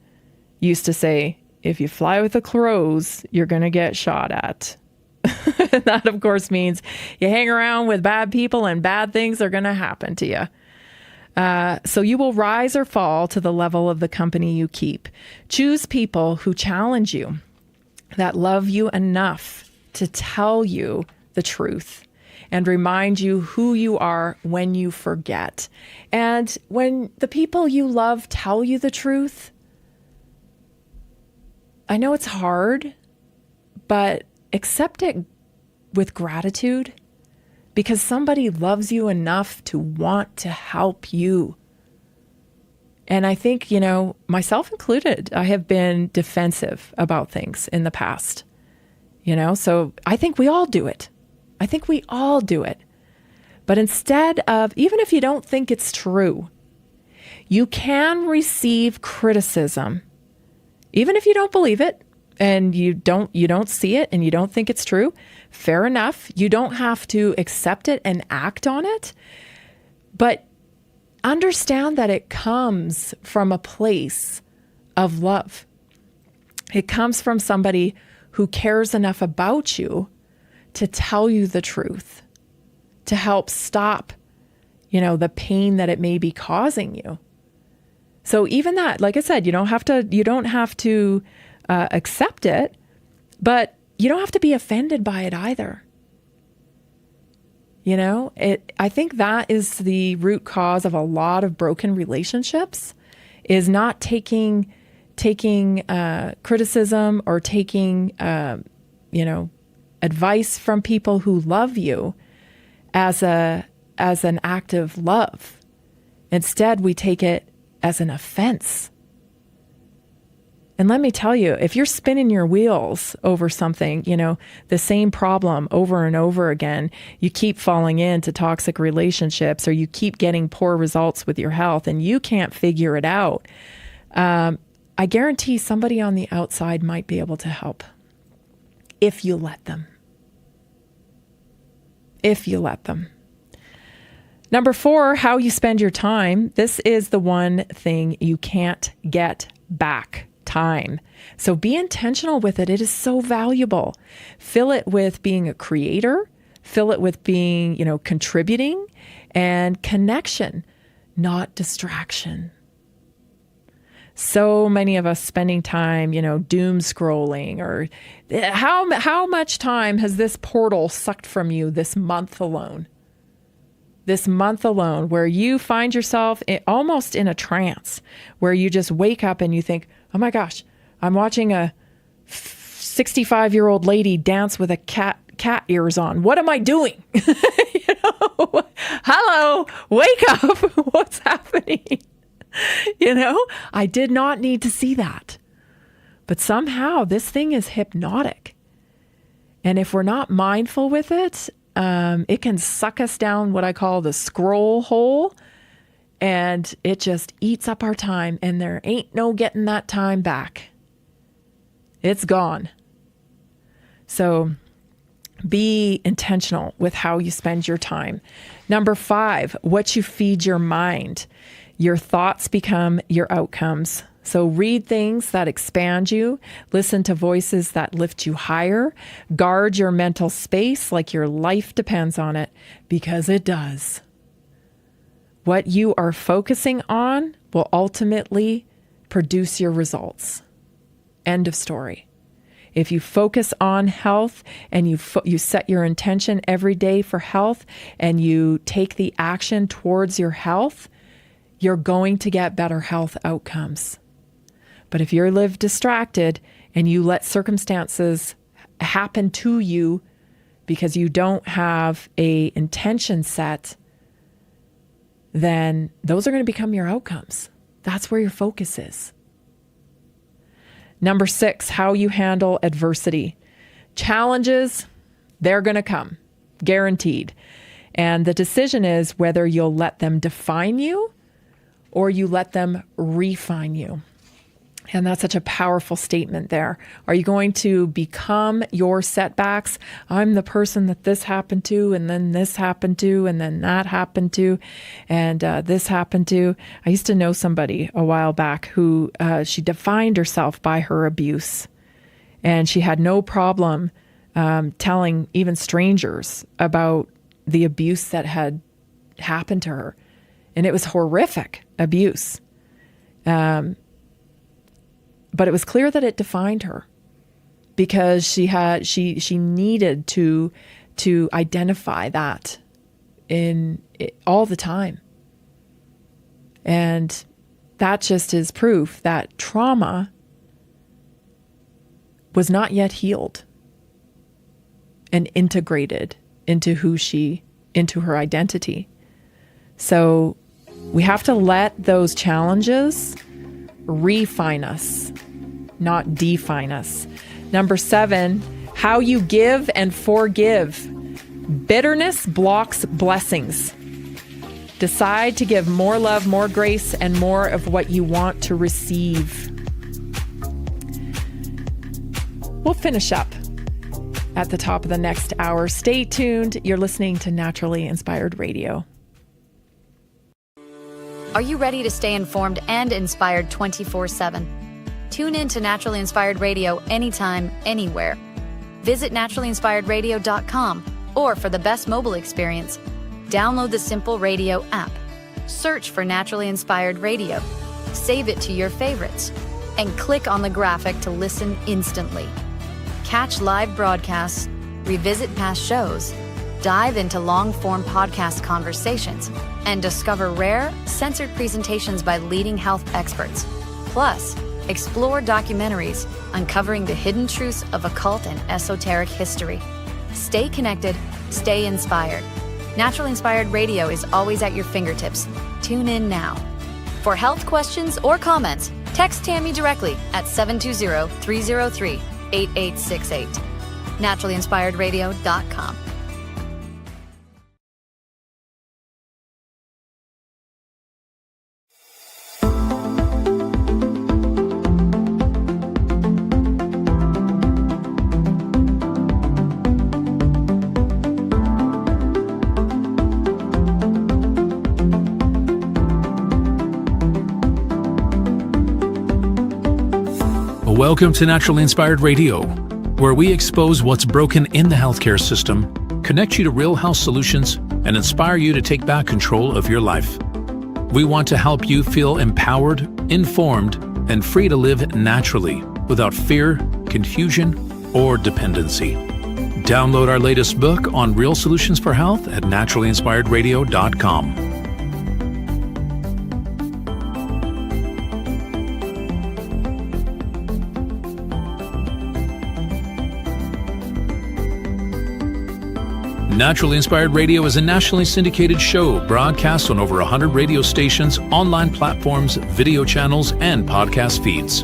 used to say, if you fly with the crows, you're going to get shot at. And that, of course, means you hang around with bad people and bad things are going to happen to you. So you will rise or fall to the level of the company you keep. Choose people who challenge you, that love you enough to tell you the truth and remind you who you are when you forget. And when the people you love tell you the truth, I know it's hard, but accept it with gratitude. Because somebody loves you enough to want to help you. And I think, myself included, I have been defensive about things in the past. So I think we all do it. But instead of, even if you don't think it's true, you can receive criticism. Even if you don't believe it, and you don't see it and you don't think it's true, fair enough. You don't have to accept it and act on it. But understand that it comes from a place of love. It comes from somebody who cares enough about you to tell you the truth, to help stop, the pain that it may be causing you. So even that, like I said, you don't have to accept it, but you don't have to be offended by it either. I think that is the root cause of a lot of broken relationships, is not taking criticism or taking advice from people who love you as an act of love. Instead, we take it as an offense. And let me tell you, if you're spinning your wheels over something, the same problem over and over again, you keep falling into toxic relationships, or you keep getting poor results with your health, and you can't figure it out, I guarantee somebody on the outside might be able to help if you let them. If you let them. Number 4, how you spend your time. This is the one thing you can't get back. Time. So be intentional with it. It is so valuable. Fill it with being a creator. Fill it with being, contributing and connection, not distraction. So many of us spending time, doom scrolling, or how much time has this portal sucked from you this month alone? This month alone, where you find yourself almost in a trance, where you just wake up and you think, oh my gosh, I'm watching a 65-year-old lady dance with a cat ears on. What am I doing? Hello, wake up. What's happening? I did not need to see that. But somehow this thing is hypnotic. And if we're not mindful with it, it can suck us down what I call the scroll hole, and it just eats up our time, and there ain't no getting that time back. It's gone. So be intentional with how you spend your time. Number 5, what you feed your mind. Your thoughts become your outcomes. So read things that expand you, listen to voices that lift you higher, guard your mental space like your life depends on it, because it does. What you are focusing on will ultimately produce your results. End of story. If you focus on health and you set your intention every day for health, and you take the action towards your health, you're going to get better health outcomes. But if you live distracted and you let circumstances happen to you because you don't have a intention set, then those are going to become your outcomes. That's where your focus is. Number 6, how you handle adversity. Challenges, they're going to come, guaranteed. And the decision is whether you'll let them define you or you let them refine you. And that's such a powerful statement there. Are you going to become your setbacks? I'm the person that this happened to, and then this happened to, and then that happened to, and this happened to. I used to know somebody a while back who she defined herself by her abuse. And she had no problem telling even strangers about the abuse that had happened to her. And it was horrific abuse. But it was clear that it defined her, because she needed to identify that all the time. And that just is proof that trauma was not yet healed and integrated into her identity. So we have to let those challenges refine us, not define us. Number 7, how you give and forgive. Bitterness blocks blessings. Decide to give more love, more grace, and more of what you want to receive. We'll finish up at the top of the next hour. Stay tuned. You're listening to Naturally Inspired Radio. Are you ready to stay informed and inspired 24/7? Tune in to Naturally Inspired Radio anytime, anywhere. Visit naturallyinspiredradio.com, or for the best mobile experience, download the Simple Radio app. Search for Naturally Inspired Radio. Save it to your favorites, and click on the graphic to listen instantly. Catch live broadcasts, revisit past shows, dive into long-form podcast conversations, and discover rare, censored presentations by leading health experts. Plus, explore documentaries uncovering the hidden truths of occult and esoteric history. Stay connected, stay inspired. Naturally Inspired Radio is always at your fingertips. Tune in now. For health questions or comments, Text Tammy directly at 720-303-8868. NaturallyInspiredRadio.com. Welcome to Naturally Inspired Radio, where we expose what's broken in the healthcare system, connect you to real health solutions, and inspire you to take back control of your life. We want to help you feel empowered, informed, and free to live naturally without fear, confusion, or dependency. Download our latest book on real solutions for health at naturallyinspiredradio.com. Naturally Inspired Radio is a nationally syndicated show broadcast on over 100 radio stations, online platforms, video channels, and podcast feeds.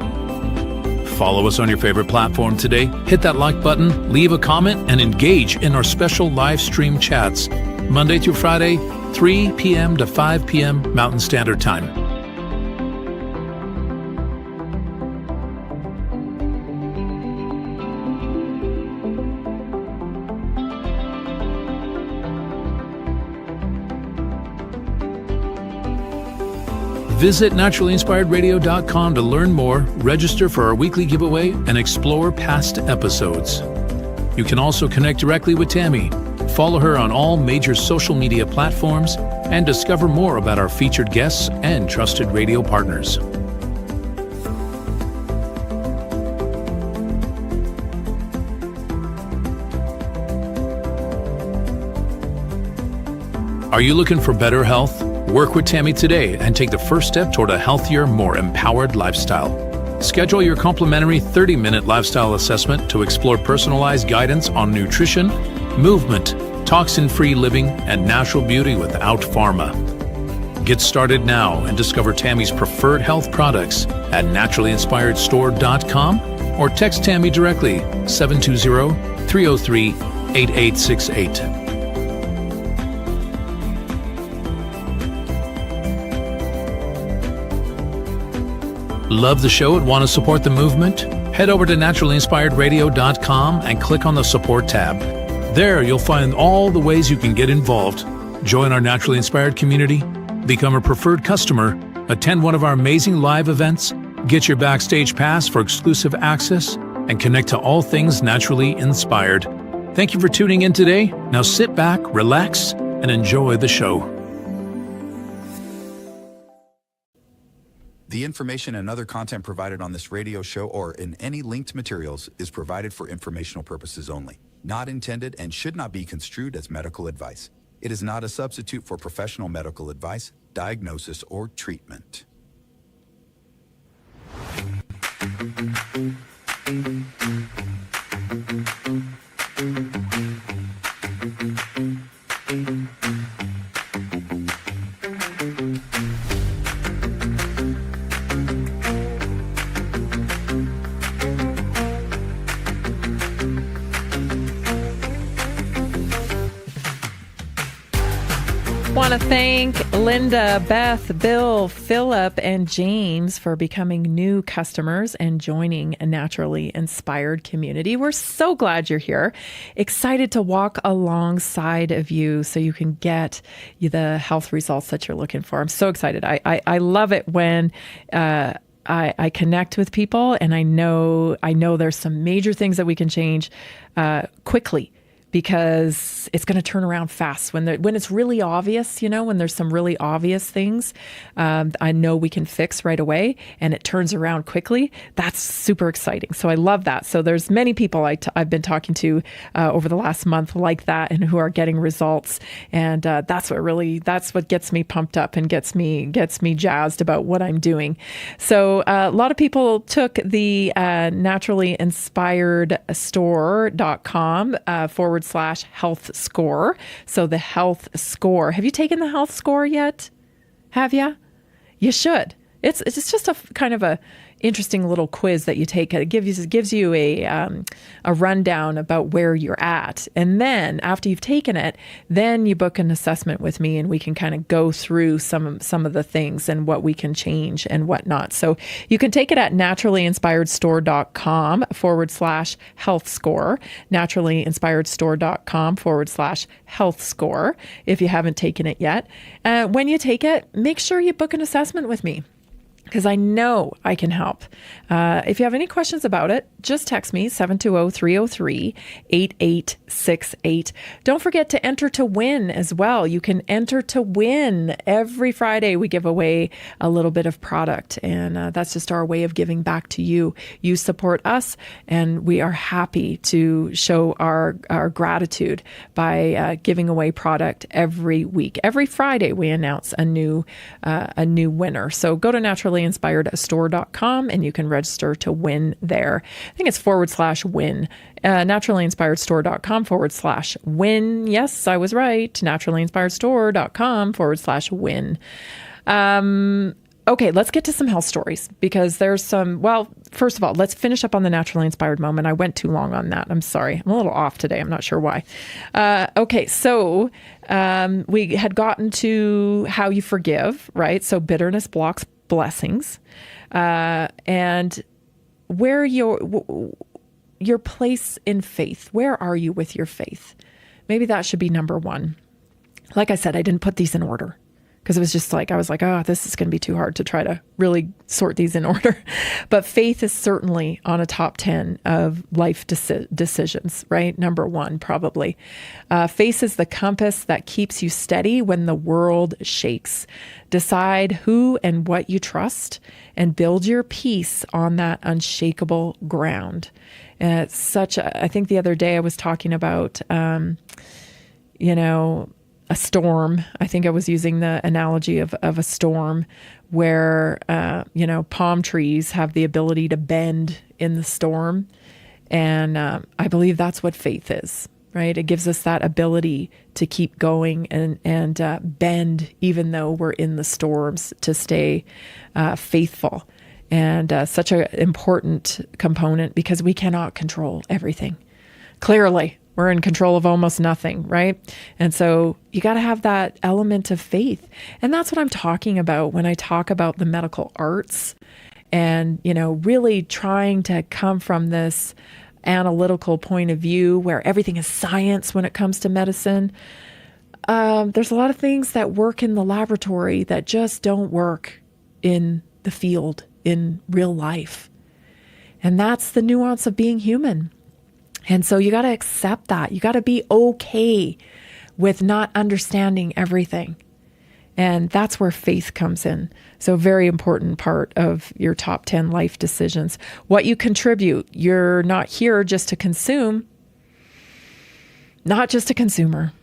Follow us on your favorite platform today, hit that like button, leave a comment, and engage in our special live stream chats, Monday through Friday, 3 p.m. to 5 p.m. Mountain Standard Time. Visit naturallyinspiredradio.com to learn more, register for our weekly giveaway, and explore past episodes. You can also connect directly with Tammy, follow her on all major social media platforms, and discover more about our featured guests and trusted radio partners. Are you looking for better health? Work with Tammy today and take the first step toward a healthier, more empowered lifestyle. Schedule your complimentary 30-minute lifestyle assessment to explore personalized guidance on nutrition, movement, toxin-free living, and natural beauty without pharma. Get started now and discover Tammy's preferred health products at naturallyinspiredstore.com or text Tammy directly 720-303-8868. Love the show and want to support the movement? Head over to naturallyinspiredradio.com and click on the support tab. There you'll find all the ways you can get involved. Join our Naturally Inspired community, become a preferred customer, attend one of our amazing live events, get your backstage pass for exclusive access, and connect to all things naturally inspired. Thank you for tuning in today. Now sit back, relax, and enjoy the show. The information and other content provided on this radio show or in any linked materials is provided for informational purposes only, not intended and should not be construed as medical advice. It is not a substitute for professional medical advice, diagnosis, or treatment. Want to thank Linda, Beth, Bill, Philip, and James for becoming new customers and joining a Naturally Inspired community. We're so glad you're here. Excited to walk alongside of you so you can get the health results that you're looking for. I'm so excited. I love it when I connect with people, and I know there's some major things that we can change quickly, because it's going to turn around fast when it's really obvious, when there's some really obvious things, I know we can fix right away and it turns around quickly. That's super exciting. So I love that. So there's many people I've been talking to over the last month like that, and who are getting results. And that's what gets me pumped up and gets me jazzed about what I'm doing. So a lot of people took the naturallyinspiredstore.com /health score. So the health score. Have you taken the health score yet? Have you? You should. It's just a kind of a, interesting little quiz that you take. It gives you a rundown about where you're at. And then after you've taken it, then you book an assessment with me, and we can kind of go through some of the things and what we can change and whatnot. So you can take it at naturallyinspiredstore.com/health score, naturallyinspiredstore.com/health score, if you haven't taken it yet. When you take it, make sure you book an assessment with me, because I know I can help. If you have any questions about it, just text me, 720-303-8868. Don't forget to enter to win as well. You can enter to win. Every Friday we give away a little bit of product, and that's just our way of giving back to you. You support us, and we are happy to show our gratitude by giving away product every week. Every Friday we announce a new winner. So go to naturallyinspiredstore.com and you can register to win there. I think it's /win. naturallyinspiredstore.com/win. Yes, I was right. naturallyinspiredstore.com/win. Okay, let's get to some health stories, because there's some, well, first of all, let's finish up on the Naturally Inspired Moment. I went too long on that. I'm sorry. I'm a little off today. I'm not sure why. Okay, so we had gotten to how you forgive, right? So bitterness blocks blessings. And where your place in faith, where are you with your faith? Maybe that should be number one. Like I said, I didn't put these in order, because it was just like, I was like, oh, this is going to be too hard to try to really sort these in order. But faith is certainly on a top 10 of life decisions, right? Number one, probably. Faith is the compass that keeps you steady when the world shakes. Decide who and what you trust, and build your peace on that unshakable ground. And it's such a, I think the other day I was talking about, a storm. I think I was using the analogy of a storm where, palm trees have the ability to bend in the storm. And I believe that's what faith is, right? It gives us that ability to keep going and bend even though we're in the storms, to stay faithful. And such an important component, because we cannot control everything. Clearly, we're in control of almost nothing, right? And so you got to have that element of faith. And that's what I'm talking about when I talk about the medical arts and, really trying to come from this analytical point of view where everything is science when it comes to medicine. There's a lot of things that work in the laboratory that just don't work in the field, in real life. And that's the nuance of being human. And so you got to accept that. You got to be okay with not understanding everything. And that's where faith comes in. So a very important part of your top 10 life decisions. What you contribute. You're not here just to consume. Not just a consumer.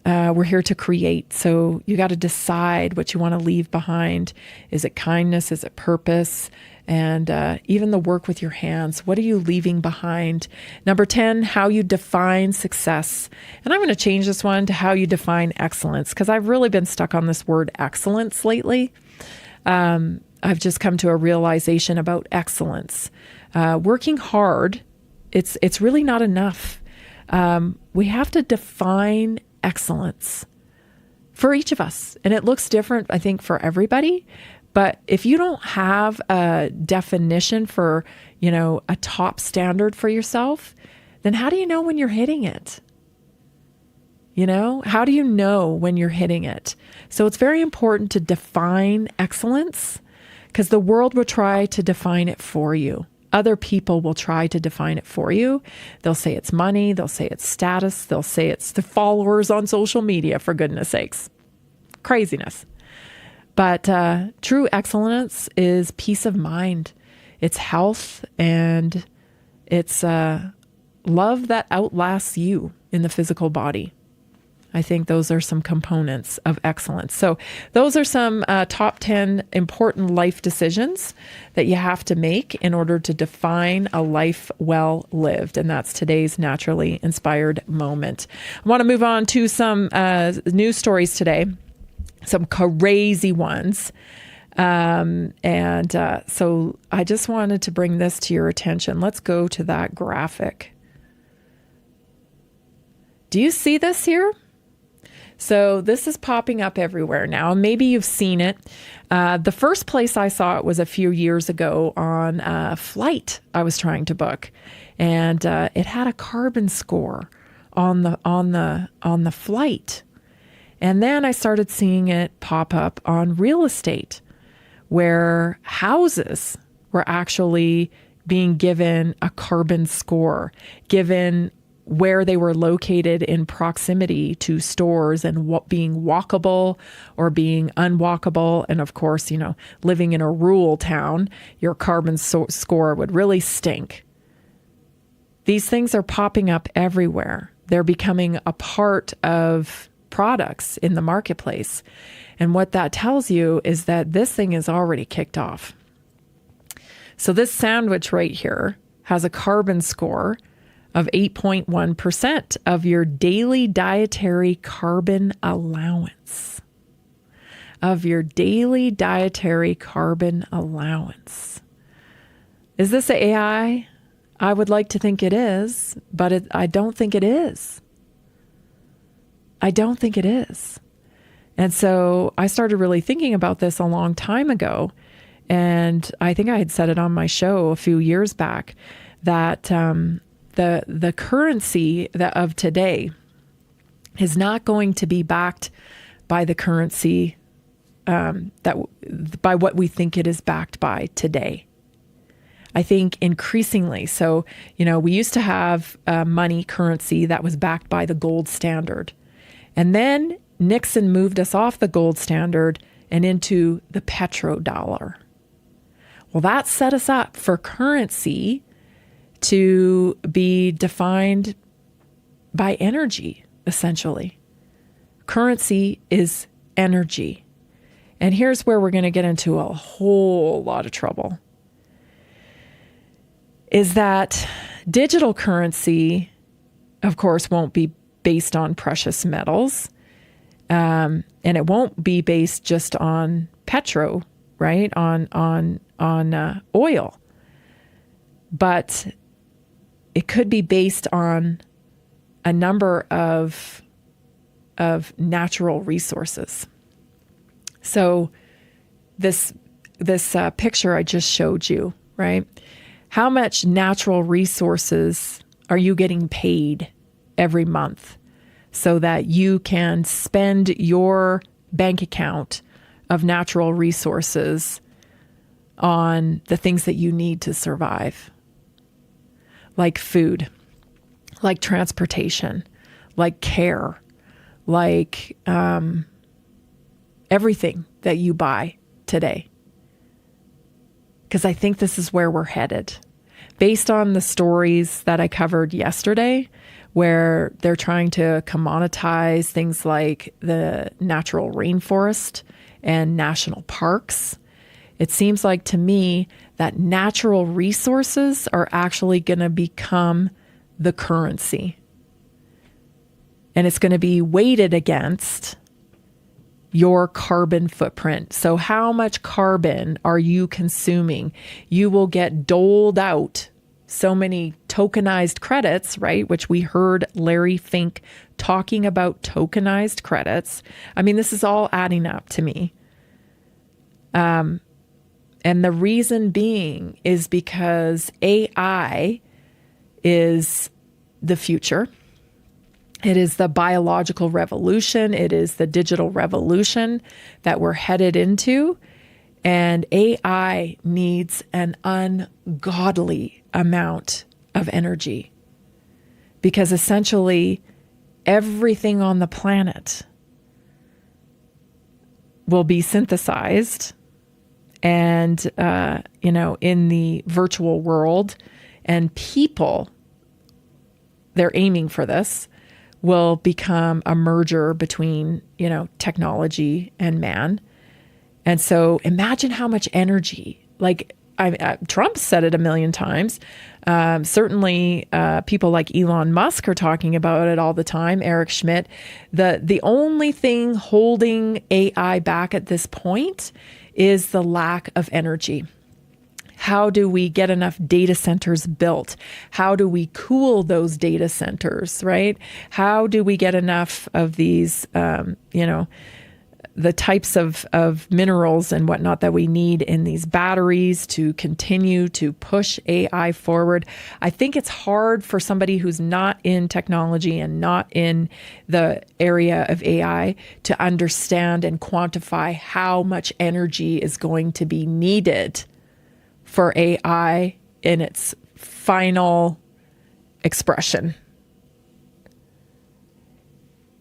We're here to create. So you got to decide what you want to leave behind. Is it kindness? Is it purpose? And even the work with your hands. What are you leaving behind? Number 10, how you define success. And I'm going to change this one to how you define excellence, because I've really been stuck on this word excellence lately. I've just come to a realization about excellence. Working hard, it's really not enough. We have to define excellence for each of us. And it looks different, I think, for everybody. But if you don't have a definition for, a top standard for yourself, then how do you know when you're hitting it? How do you know when you're hitting it? So it's very important to define excellence, because the world will try to define it for you. Other people will try to define it for you. They'll say it's money. They'll say it's status. They'll say it's the followers on social media, for goodness sakes. Craziness. But true excellence is peace of mind. It's health, and it's love that outlasts you in the physical body. I think those are some components of excellence. So those are some top 10 important life decisions that you have to make in order to define a life well lived. And that's today's Naturally Inspired Moment. I want to move on to some news stories today. Some crazy ones. So I just wanted to bring this to your attention. Let's go to that graphic. Do you see this here? So this is popping up everywhere now. Maybe you've seen it. The first place I saw it was a few years ago on a flight I was trying to book, and it had a carbon score on the flight. And then I started seeing it pop up on real estate, where houses were actually being given a carbon score, given where they were located in proximity to stores and what being walkable or being unwalkable. And of course, you know, living in a rural town, your carbon score would really stink. These things are popping up everywhere. They're becoming a part of products in the marketplace. And what that tells you is that this thing is already kicked off. So this sandwich right here has a carbon score of 8.1% of your daily dietary carbon allowance. Of your daily dietary carbon allowance. Is this AI? I would like to think it is, but I don't think it is. I don't think it is. And so I started really thinking about this a long time ago. And I think I had said it on my show a few years back that the currency of today is not going to be backed by the currency by what we think it is backed by today. I think increasingly. So, you know, we used to have money currency that was backed by the gold standard. And then Nixon moved us off the gold standard and into the petrodollar. Well, that set us up for currency to be defined by energy, essentially. Currency is energy. And here's where we're going to get into a whole lot of trouble. Is that digital currency, of course, won't be based on precious metals. And it won't be based just on petro, right? On oil. But it could be based on a number of natural resources. So this picture I just showed you, right? How much natural resources are you getting paid every month so that you can spend your bank account of natural resources on the things that you need to survive? Like food, like transportation, like care, like everything that you buy today. Because I think this is where we're headed. Based on the stories that I covered yesterday, where they're trying to commoditize things like the natural rainforest and national parks, it seems like to me that natural resources are actually going to become the currency. And it's going to be weighted against your carbon footprint. So how much carbon are you consuming? You will get doled out so many tokenized credits, right? Which we heard Larry Fink talking about tokenized credits. I mean, this is all adding up to me. And the reason being is because AI is the future. It is the biological revolution. It is the digital revolution that we're headed into. And AI needs an ungodly amount of energy because essentially everything on the planet will be synthesized and, in the virtual world, and people, they're aiming for this, will become a merger between, technology and man. And so imagine how much energy, Trump said it a million times. Certainly people like Elon Musk are talking about it all the time, Eric Schmidt. The only thing holding AI back at this point is the lack of energy. How do we get enough data centers built? How do we cool those data centers, right? How do we get enough of these, the types of minerals and whatnot that we need in these batteries to continue to push AI forward? I think it's hard for somebody who's not in technology and not in the area of AI to understand and quantify how much energy is going to be needed for AI in its final expression.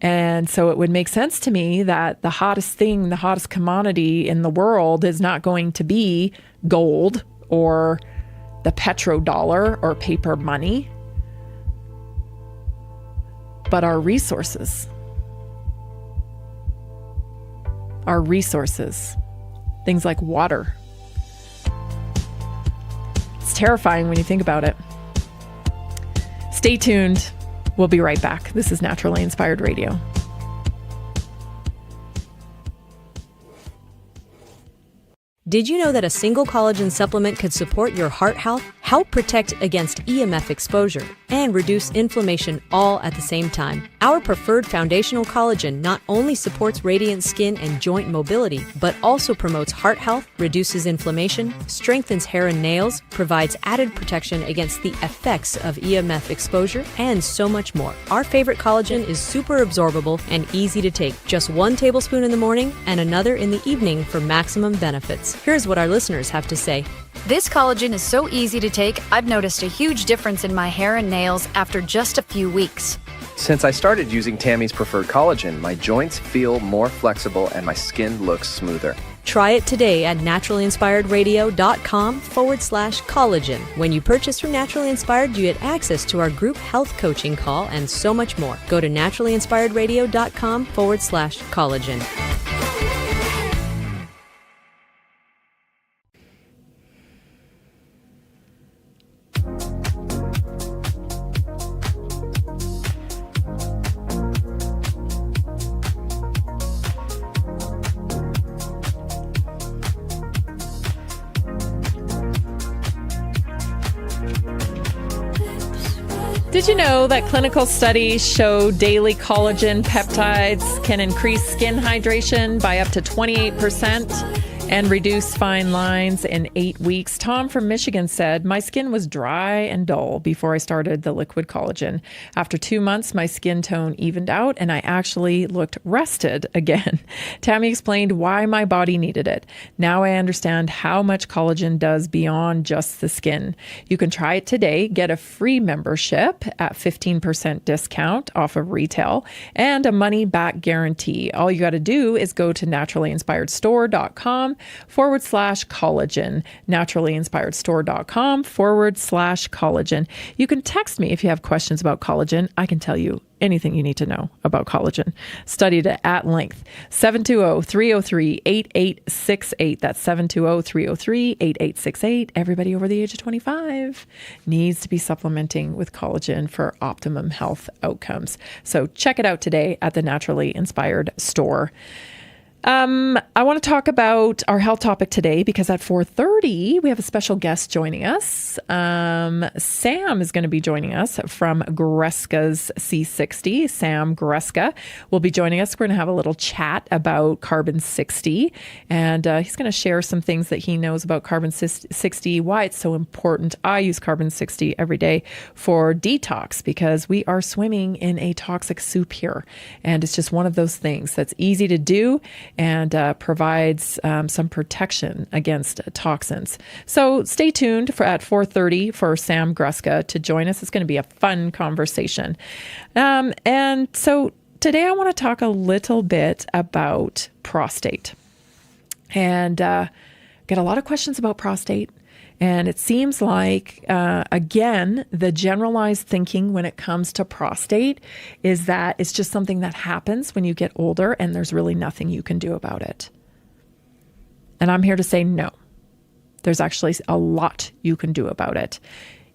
And so it would make sense to me that the hottest thing, the hottest commodity in the world is not going to be gold or the petrodollar or paper money, but our resources. Our resources. Things like water. It's terrifying when you think about it. Stay tuned. We'll be right back. This is Naturally Inspired Radio. Did you know that a single collagen supplement could support your heart health, help protect against EMF exposure, and reduce inflammation all at the same time? Our preferred foundational collagen not only supports radiant skin and joint mobility, but also promotes heart health, reduces inflammation, strengthens hair and nails, provides added protection against the effects of EMF exposure, and so much more. Our favorite collagen is super absorbable and easy to take. Just 1 tablespoon in the morning and another in the evening for maximum benefits. Here's what our listeners have to say. This collagen is so easy to take, I've noticed a huge difference in my hair and nails after just a few weeks. Since I started using Tammy's preferred collagen, my joints feel more flexible and my skin looks smoother. Try it today at naturallyinspiredradio.com/collagen. When you purchase from Naturally Inspired, you get access to our group health coaching call and so much more. Go to naturallyinspiredradio.com/collagen. Did you know that clinical studies show daily collagen peptides can increase skin hydration by up to 28% and reduce fine lines in 8 weeks? Tom from Michigan said, my skin was dry and dull before I started the liquid collagen. After 2 months, my skin tone evened out and I actually looked rested again. Tammy explained why my body needed it. Now I understand how much collagen does beyond just the skin. You can try it today. Get a free membership at 15% discount off of retail and a money back guarantee. All you got to do is go to naturallyinspiredstore.com/collagen, naturallyinspiredstore.com/collagen. You can text me if you have questions about collagen. I can tell you anything you need to know about collagen. Studied it at length. 720-303-8868. That's 720-303-8868. Everybody over the age of 25 needs to be supplementing with collagen for optimum health outcomes. So check it out today at the Naturally Inspired store. I want to talk about our health topic today because at 4:30, we have a special guest joining us. Sam is going to be joining us from Greska's C60. Sam Greska will be joining us. We're going to have a little chat about Carbon 60, and he's going to share some things that he knows about Carbon 60, why it's so important. I use Carbon 60 every day for detox because we are swimming in a toxic soup here, and it's just one of those things that's easy to do and provides some protection against toxins. So stay tuned at 4:30 for Sam Greska to join us. It's going to be a fun conversation. And so today I want to talk a little bit about prostate. And get a lot of questions about prostate. And it seems like, again, the generalized thinking when it comes to prostate is that it's just something that happens when you get older and there's really nothing you can do about it. And I'm here to say no. There's actually a lot you can do about it.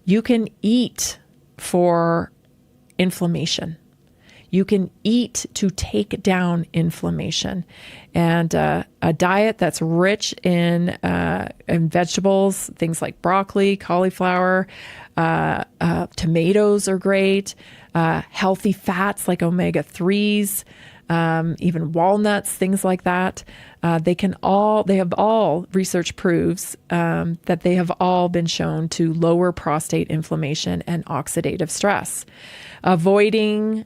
You can eat for inflammation. You can eat to take down inflammation. And a diet that's rich in vegetables, things like broccoli, cauliflower, tomatoes are great, healthy fats like omega-3s, even walnuts, things like that. Research proves that they have all been shown to lower prostate inflammation and oxidative stress. Avoiding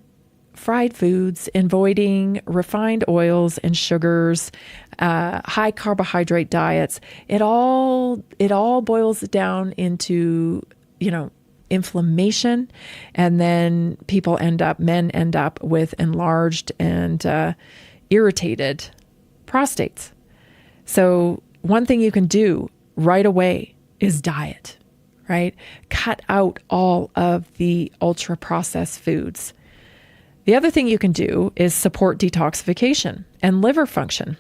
fried foods, avoiding refined oils and sugars, high carbohydrate diets. It all boils down into, inflammation, and then men end up with enlarged and irritated prostates. So one thing you can do right away is diet, right? Cut out all of the ultra processed foods. The other thing you can do is support detoxification and liver function.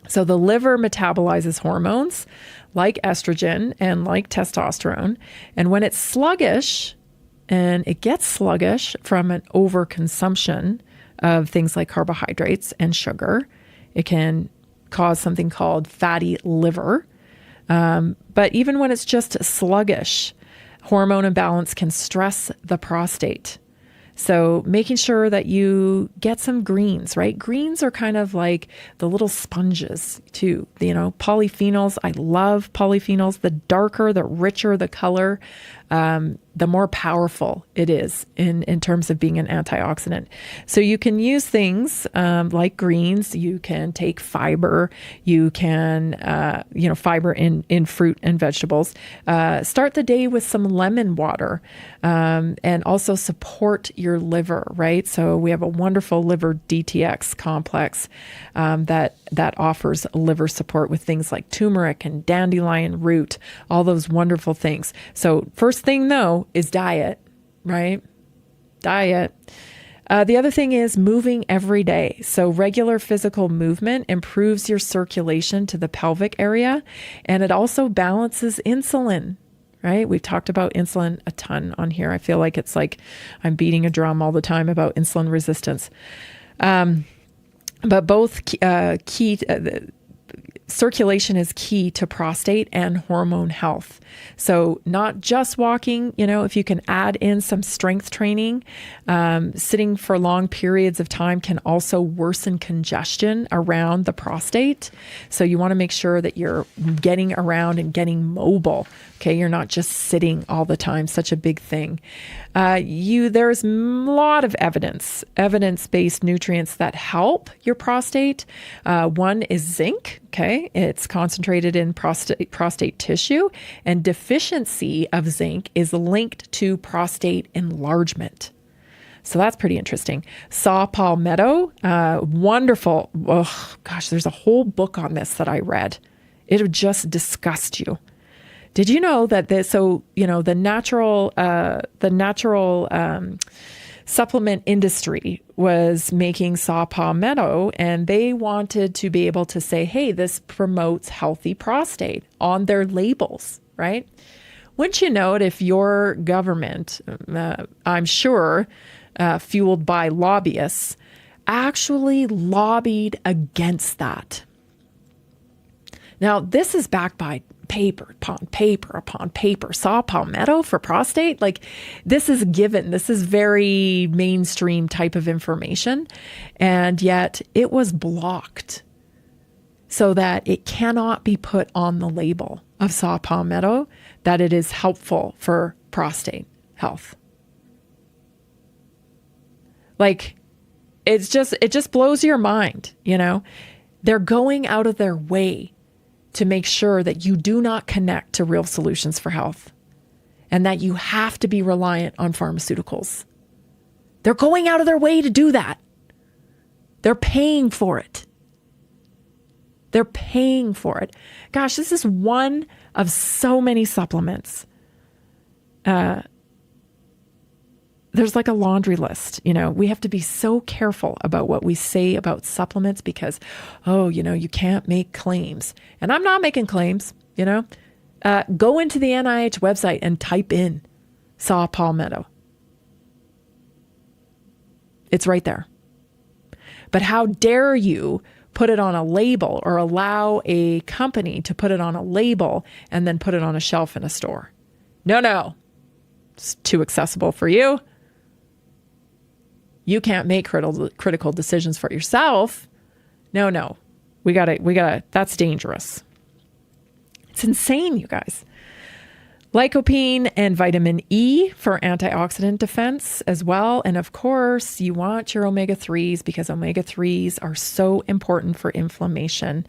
So the liver metabolizes hormones like estrogen and like testosterone. And when it's sluggish, and it gets sluggish from an overconsumption of things like carbohydrates and sugar, it can cause something called fatty liver. But even when it's just sluggish, hormone imbalance can stress the prostate. So making sure that you get some greens, right? Greens are kind of like the little sponges too. Polyphenols. I love polyphenols. The darker, the richer the color, the more powerful it is in terms of being an antioxidant. So you can use things like greens. You can take fiber. You can, fiber in fruit and vegetables. Start the day with some lemon water, and also support your liver, right? So we have a wonderful liver DTX complex that offers liver support with things like turmeric and dandelion root, all those wonderful things. So first thing though is diet, right? Diet. The other thing is moving every day. So regular physical movement improves your circulation to the pelvic area, and it also balances insulin, right? We've talked about insulin a ton on here. I feel like it's like I'm beating a drum all the time about insulin resistance. But both circulation is key to prostate and hormone health. So not just walking, if you can add in some strength training, sitting for long periods of time can also worsen congestion around the prostate. So you want to make sure that you're getting around and getting mobile. Okay. You're not just sitting all the time, such a big thing. There's a lot of evidence-based nutrients that help your prostate. One is zinc. Okay. It's concentrated in prostate tissue, and deficiency of zinc is linked to prostate enlargement. So that's pretty interesting. Saw Palmetto, wonderful. Oh gosh, there's a whole book on this that I read. It would just disgust you. Did you know that the natural supplement industry was making Saw Palmetto, and they wanted to be able to say, hey, this promotes healthy prostate on their labels, right? Wouldn't you know it if your government, I'm sure, fueled by lobbyists, actually lobbied against that? Now, this is backed by paper upon paper upon paper. Saw Palmetto for prostate, like this is given. This is very mainstream type of information, and yet it was blocked so that it cannot be put on the label of Saw Palmetto that it is helpful for prostate health. Like it just blows your mind, They're going out of their way to make sure that you do not connect to real solutions for health, and that you have to be reliant on pharmaceuticals. They're going out of their way to do that. They're paying for it. They're paying for it. Gosh, this is one of so many supplements. There's like a laundry list. We have to be so careful about what we say about supplements because, you can't make claims. And I'm not making claims, Go into the NIH website and type in Saw Palmetto. It's right there. But how dare you put it on a label or allow a company to put it on a label and then put it on a shelf in a store? No. It's too accessible for you. You can't make critical decisions for yourself. No. We gotta, that's dangerous. It's insane, you guys. Lycopene and vitamin E for antioxidant defense as well. And of course, you want your omega-3s because omega-3s are so important for inflammation.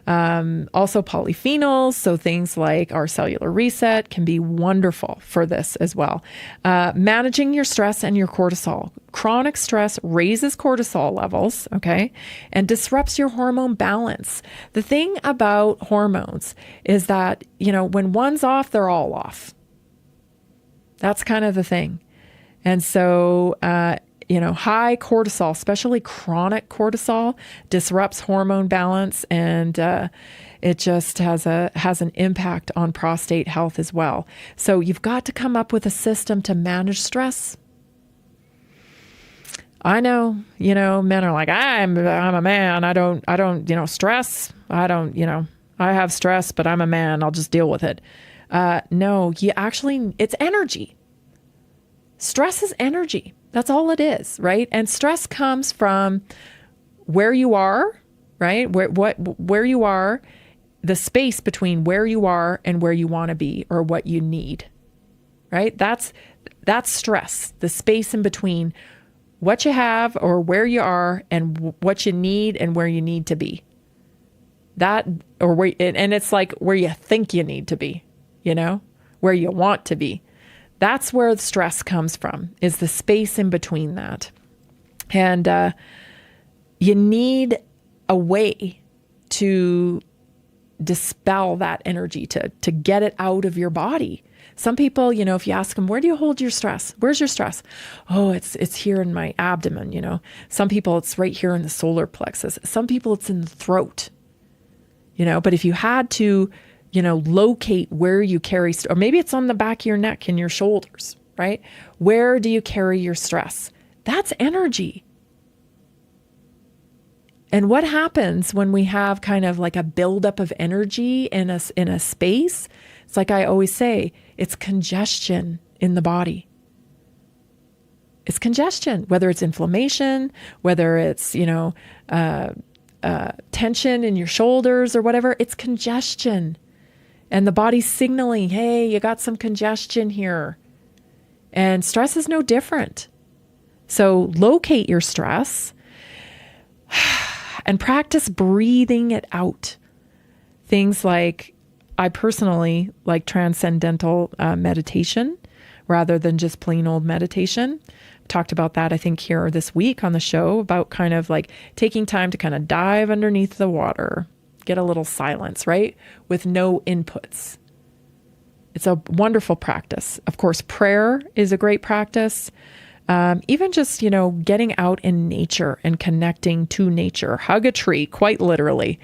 Also polyphenols, so things like our cellular reset can be wonderful for this as well. Managing your stress and your cortisol. Chronic stress raises cortisol levels, okay, and disrupts your hormone balance. The thing about hormones is that, when one's off, they're all off. That's kind of the thing. And so, high cortisol, especially chronic cortisol, disrupts hormone balance, and it just has an impact on prostate health as well. So you've got to come up with a system to manage stress. I know, men are like, I'm a man. I don't, stress. I have stress, but I'm a man. I'll just deal with it. No, it's energy. Stress is energy. That's all it is, right? And stress comes from where you are, right? Where you are, the space between where you are and where you want to be or what you need, right? That's stress, the space in between what you have or where you are and what you need and where you need to be. And it's like where you think you need to be, where you want to be. That's where the stress comes from, is the space in between that. And you need a way to dispel that energy, to get it out of your body. Some people, if you ask them, where do you hold your stress? Where's your stress? Oh, it's here in my abdomen, Some people, it's right here in the solar plexus. Some people, it's in the throat, But if you had to, locate where you carry, or maybe it's on the back of your neck and your shoulders, right? Where do you carry your stress? That's energy. And what happens when we have kind of like a buildup of energy in a space? It's like I always say, it's congestion in the body. It's congestion, whether it's inflammation, whether it's, tension in your shoulders or whatever, it's congestion. And the body's signaling, hey, you got some congestion here. And stress is no different. So locate your stress and practice breathing it out. Things like, I personally like transcendental meditation rather than just plain old meditation. Talked about that, I think, here this week on the show, about kind of like taking time to kind of dive underneath the water, get a little silence, right? With no inputs. It's a wonderful practice. Of course, prayer is a great practice. Even just, getting out in nature and connecting to nature. Hug a tree, quite literally.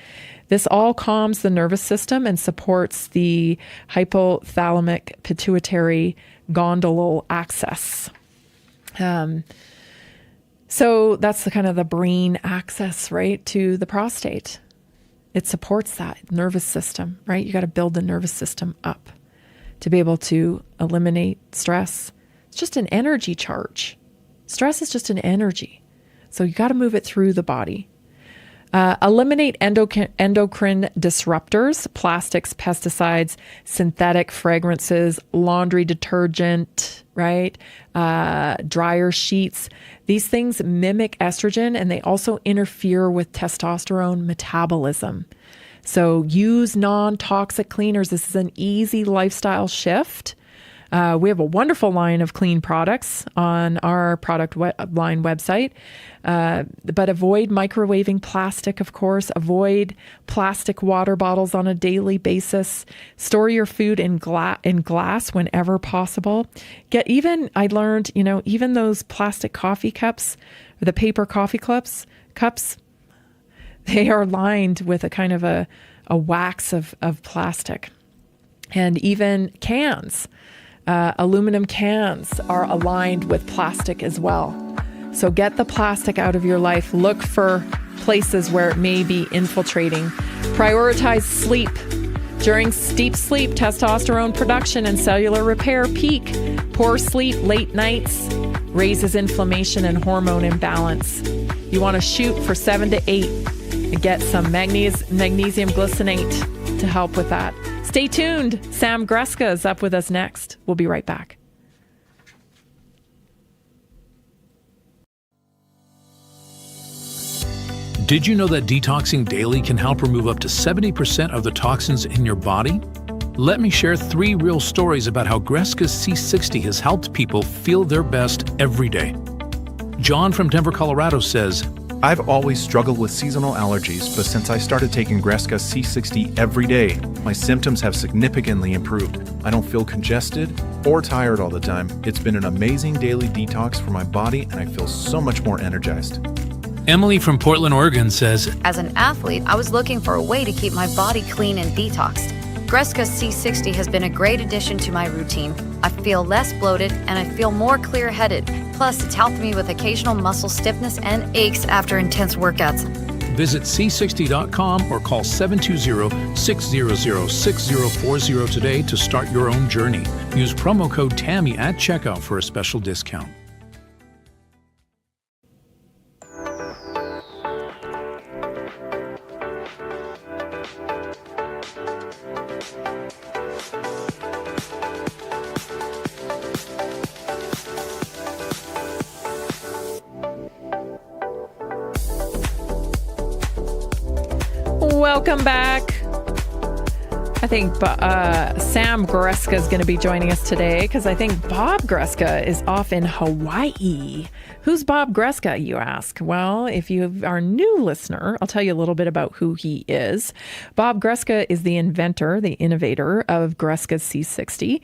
This all calms the nervous system and supports the hypothalamic pituitary gondolal axis. So that's the kind of the brain access, right, to the prostate. It supports that nervous system, right? You got to build the nervous system up to be able to eliminate stress. It's just an energy charge. Stress is just an energy. So you got to move it through the body. Eliminate endocrine disruptors, plastics, pesticides, synthetic fragrances, laundry detergent, right? Dryer sheets. These things mimic estrogen and they also interfere with testosterone metabolism. So use non-toxic cleaners. This is an easy lifestyle shift. We have a wonderful line of clean products on our product line website, but avoid microwaving plastic, of course. Avoid plastic water bottles on a daily basis. Store your food in glass whenever possible. I learned, even those plastic coffee cups, or the paper coffee cups, they are lined with a kind of a wax of plastic. And even cans. Aluminum cans are aligned with plastic as well. So get the plastic out of your life. Look for places where it may be infiltrating. Prioritize sleep. During deep sleep, testosterone production and cellular repair peak. Poor sleep, late nights, raises inflammation and hormone imbalance. You want to shoot for 7 to 8 and get some magnesium glycinate to help with that. Stay tuned. Sam Greska is up with us next. We'll be right back. Did you know that detoxing daily can help remove up to 70% of the toxins in your body? Let me share 3 real stories about how Greska's C60 has helped people feel their best every day. John from Denver, Colorado says, I've always struggled with seasonal allergies, but since I started taking Greska C60 every day, my symptoms have significantly improved. I don't feel congested or tired all the time. It's been an amazing daily detox for my body, and I feel so much more energized. Emily from Portland, Oregon says, As an athlete, I was looking for a way to keep my body clean and detoxed. Greska C60 has been a great addition to my routine. I feel less bloated and I feel more clear-headed. Plus, it's helped me with occasional muscle stiffness and aches after intense workouts. Visit c60.com or call 720-600-6040 today to start your own journey. Use promo code Tammy at checkout for a special discount. Welcome back. I think Sam Greska is going to be joining us today because I think Bob Greska is off in Hawaii. Who's Bob Greska, you ask? Well, if you are a new listener, I'll tell you a little bit about who he is. Bob Greska is the inventor, the innovator of Greska's C60.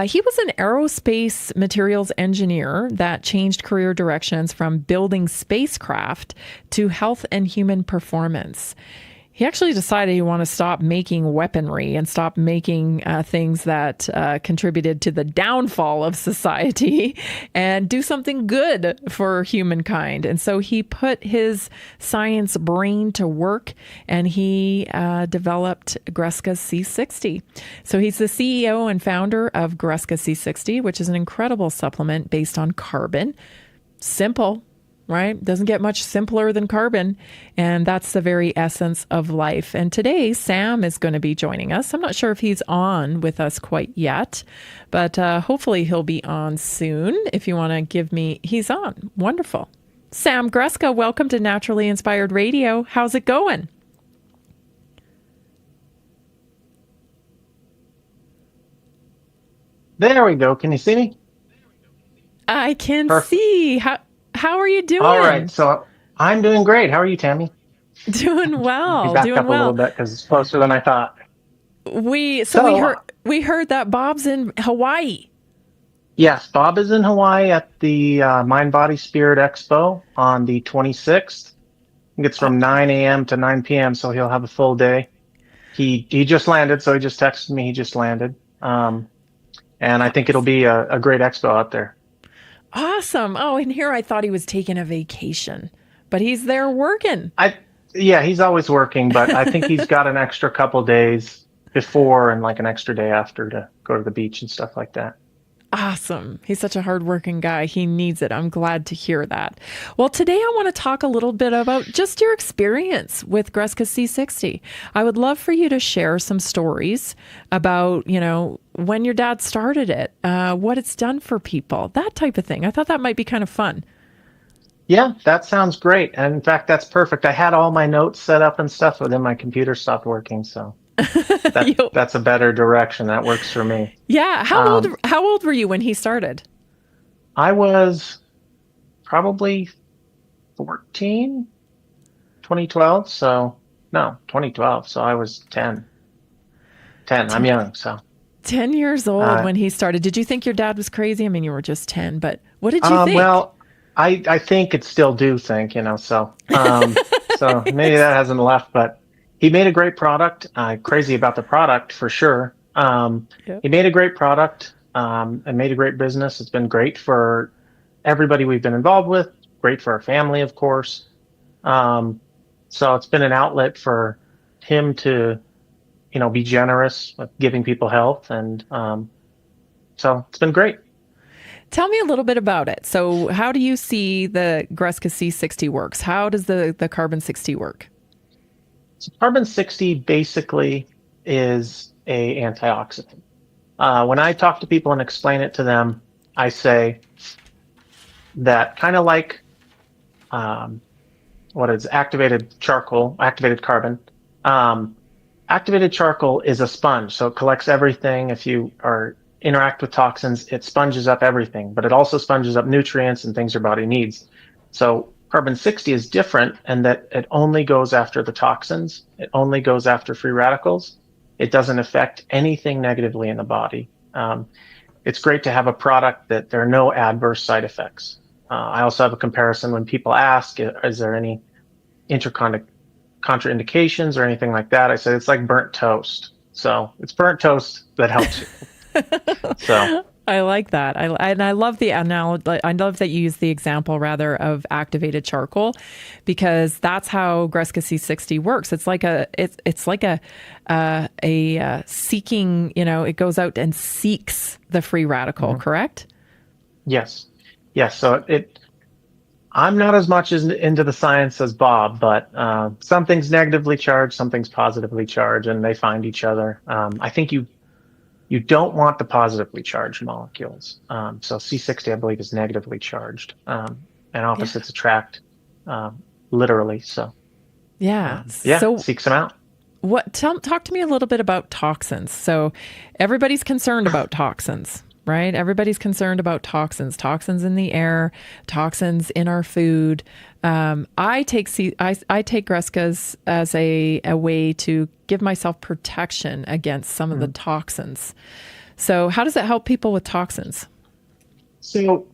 He was an aerospace materials engineer that changed career directions from building spacecraft to health and human performance. He actually decided he wanted to stop making weaponry and stop making things that contributed to the downfall of society and do something good for humankind. And so he put his science brain to work and he developed Greska's C60. So he's the CEO and founder of Greska C60, which is an incredible supplement based on carbon. Simple. Right? Doesn't get much simpler than carbon. And that's the very essence of life. And today, Sam is going to be joining us. I'm not sure if he's on with us quite yet, but hopefully he'll be on soon. If you want to give me, he's on. Wonderful. Sam Greska, welcome to Naturally Inspired Radio. How's it going? There we go. Can you see me? I can see. How are you doing? All right, so I'm doing great. How are you, Tammy? Doing well. Back up a little bit because it's closer than I thought. We heard that Bob's in Hawaii. Yes, Bob is in Hawaii at the Mind Body Spirit Expo on the 26th. I think it's from 9 a.m. to 9 p.m. So he'll have a full day. He just landed, so he just texted me. He just landed, and I think it'll be a great expo out there. Awesome. Oh, and here I thought he was taking a vacation, but he's there working. Yeah, he's always working, but I think he's got an extra couple days before and like an extra day after to go to the beach and stuff like that. Awesome. He's such a hardworking guy. He needs it. I'm glad to hear that. Well, today I want to talk a little bit about just your experience with Greska C60. I would love for you to share some stories about, when your dad started it, what it's done for people, that type of thing. I thought that might be kind of fun. Yeah, that sounds great. And in fact, that's perfect. I had all my notes set up and stuff, but then my computer stopped working. So that's a better direction. That works for me. Yeah. How old were you when he started? I was probably 14, 2012. So no, 2012. So I was 10. I'm young. So 10 years old when he started. Did you think your dad was crazy? I mean, you were just 10, but what did you think? Well, I think it still do think, so so maybe that hasn't left, but he made a great product. Crazy about the product for sure. He made a great product and made a great business. It's been great for everybody we've been involved with, great for our family, of course. So it's been an outlet for him to, be generous with giving people health. And so it's been great. Tell me a little bit about it. So how do you see the Greska C60 works? How does the Carbon 60 work? So Carbon 60 basically is a antioxidant. When I talk to people and explain it to them, I say that kind of like what is activated charcoal, activated carbon. Activated charcoal is a sponge, so it collects everything. If you interact with toxins, it sponges up everything, but it also sponges up nutrients and things your body needs. So Carbon 60 is different in that it only goes after the toxins. It only goes after free radicals. It doesn't affect anything negatively in the body. It's great to have a product that there are no adverse side effects. I also have a comparison when people ask, is there any contraindications or anything like that? I say it's like burnt toast. So it's burnt toast that helps you. So I like that. I love the analogy. I love that you use the example rather of activated charcoal, because that's how Greska C60 works. It's like a seeking. It goes out and seeks the free radical. Mm-hmm. Correct? Yes. So I'm not as much into the science as Bob, but something's negatively charged, something's positively charged, and they find each other. I think you don't want the positively charged molecules. So C60, I believe, is negatively charged, and opposites attract, literally. So so seeks them out. Talk to me a little bit about toxins. So everybody's concerned about toxins, right? Everybody's concerned about toxins in the air, toxins in our food. I take Greskas as a way to give myself protection against some of the toxins. So how does it help people with toxins? So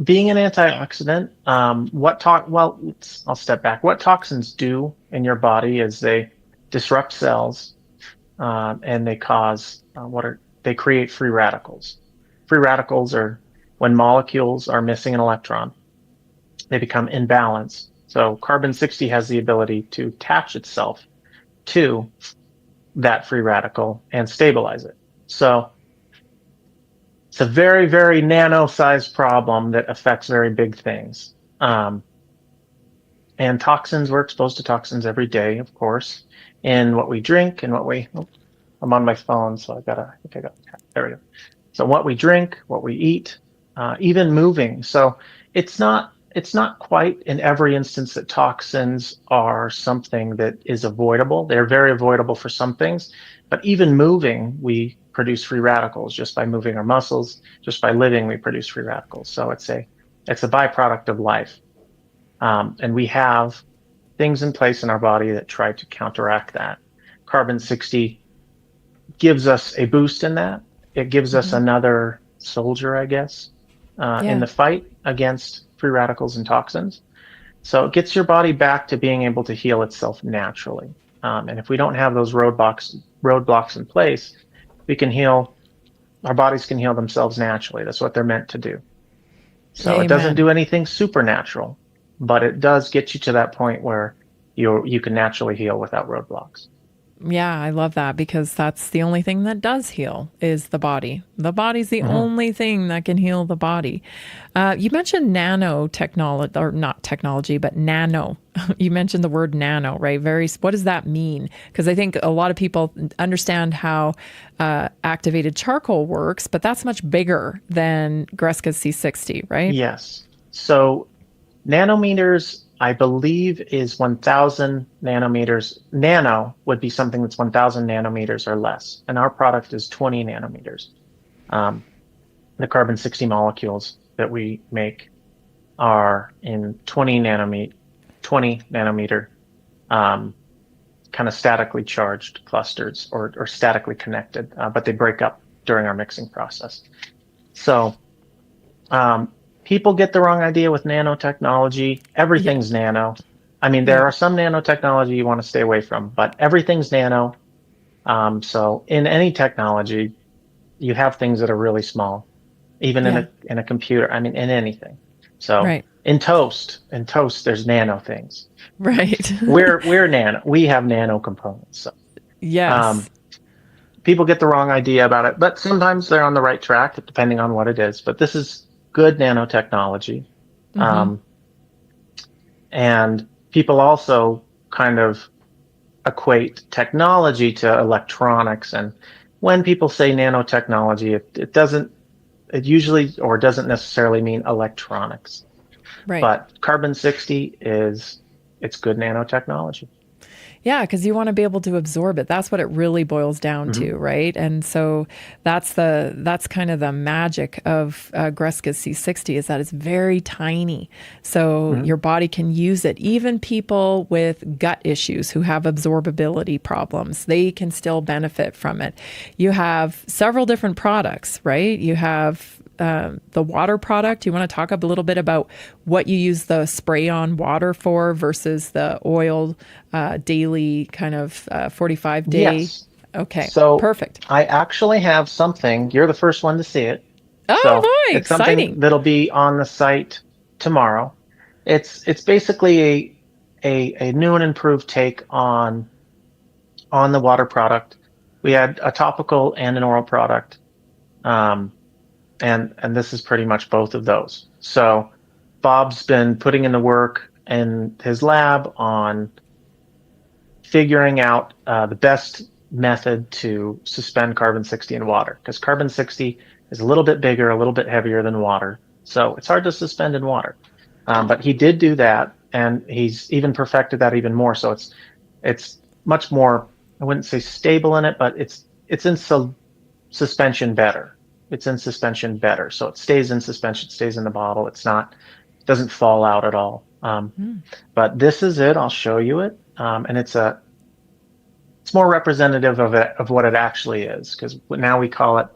being an antioxidant, I'll step back. What toxins do in your body is they disrupt cells, and they cause, they create free radicals. Free radicals are when molecules are missing an electron. They become imbalanced. So Carbon 60 has the ability to attach itself to that free radical and stabilize it. So it's a very, very nano-sized problem that affects very big things. And toxins, we're exposed to toxins every day, of course, in what we drink and I'm on my phone, so there we go. So what we drink, what we eat, even moving. So it's not quite in every instance that toxins are something that is avoidable. They're very avoidable for some things, but even moving, we produce free radicals just by moving our muscles. Just by living, we produce free radicals. So it's a byproduct of life. And we have things in place in our body that try to counteract that. Carbon 60 gives us a boost in that. It gives us another soldier, I guess, in the fight against free radicals and toxins. So it gets your body back to being able to heal itself naturally. And if we don't have those roadblocks in place, our bodies can heal themselves naturally. That's what they're meant to do. So Amen. It doesn't do anything supernatural, but it does get you to that point where you can naturally heal without roadblocks. Yeah, I love that, because that's the only thing that does heal is the body. The body's the only thing that can heal the body. You mentioned nanotechnology, or not technology, but nano. You mentioned the word nano, right? What does that mean? Because I think a lot of people understand how activated charcoal works, but that's much bigger than Greska C60, right? Yes. So nanometers, I believe, is 1,000 nanometers. Nano would be something that's 1,000 nanometers or less, and our product is 20 nanometers. The Carbon 60 molecules that we make are in 20 nanometer, kind of statically charged clusters or statically connected, but they break up during our mixing process. So people get the wrong idea with nanotechnology. Everything's nano. I mean, there are some nanotechnology you want to stay away from, but everything's nano. So in any technology, you have things that are really small, even in a computer. I mean, in anything. So In toast, there's nano things. Right. we're nano. We have nano components. So, yes. People get the wrong idea about it, but sometimes they're on the right track, depending on what it is. But this is good nanotechnology. And people also kind of equate technology to electronics. And when people say nanotechnology, it usually or doesn't necessarily mean electronics. Right. But carbon-60 it's good nanotechnology. Yeah, because you want to be able to absorb it. That's what it really boils down to, right? And so that's kind of the magic of Greska's C60 is that it's very tiny. So your body can use it. Even people with gut issues who have absorbability problems, they can still benefit from it. You have several different products, right? You have the water product. You want to talk a little bit about what you use the spray on water for versus the oil daily kind of 45-day? Yes. Okay, so perfect. I actually have something. You're the first one to see it. Oh, so boy, it's exciting. Something that'll be on the site tomorrow. It's basically a new and improved take on the water product. We had a topical and an oral product. And this is pretty much both of those. So Bob's been putting in the work in his lab on figuring out the best method to suspend carbon-60 in water, because carbon-60 is a little bit bigger, a little bit heavier than water. So it's hard to suspend in water. But he did do that, and he's even perfected that even more. So it's much more, I wouldn't say stable in it, but it's in suspension better. It's in suspension better. So it stays in suspension, stays in the bottle. It doesn't fall out at all. But this is it. I'll show you it. And it's more representative of what it actually is, because now we call it,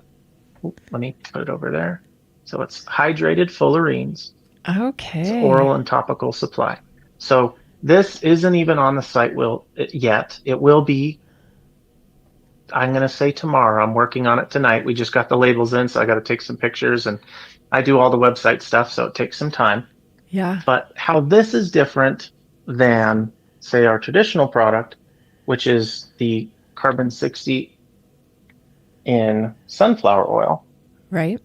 let me put it over there. So it's hydrated fullerenes. Okay. It's oral and topical supply. So this isn't even on the site yet. It will be, I'm going to say tomorrow. I'm working on it tonight. We just got the labels in, so I got to take some pictures, and I do all the website stuff, so it takes some time. Yeah. But how this is different than, say, our traditional product, which is the carbon-60 in sunflower oil, right,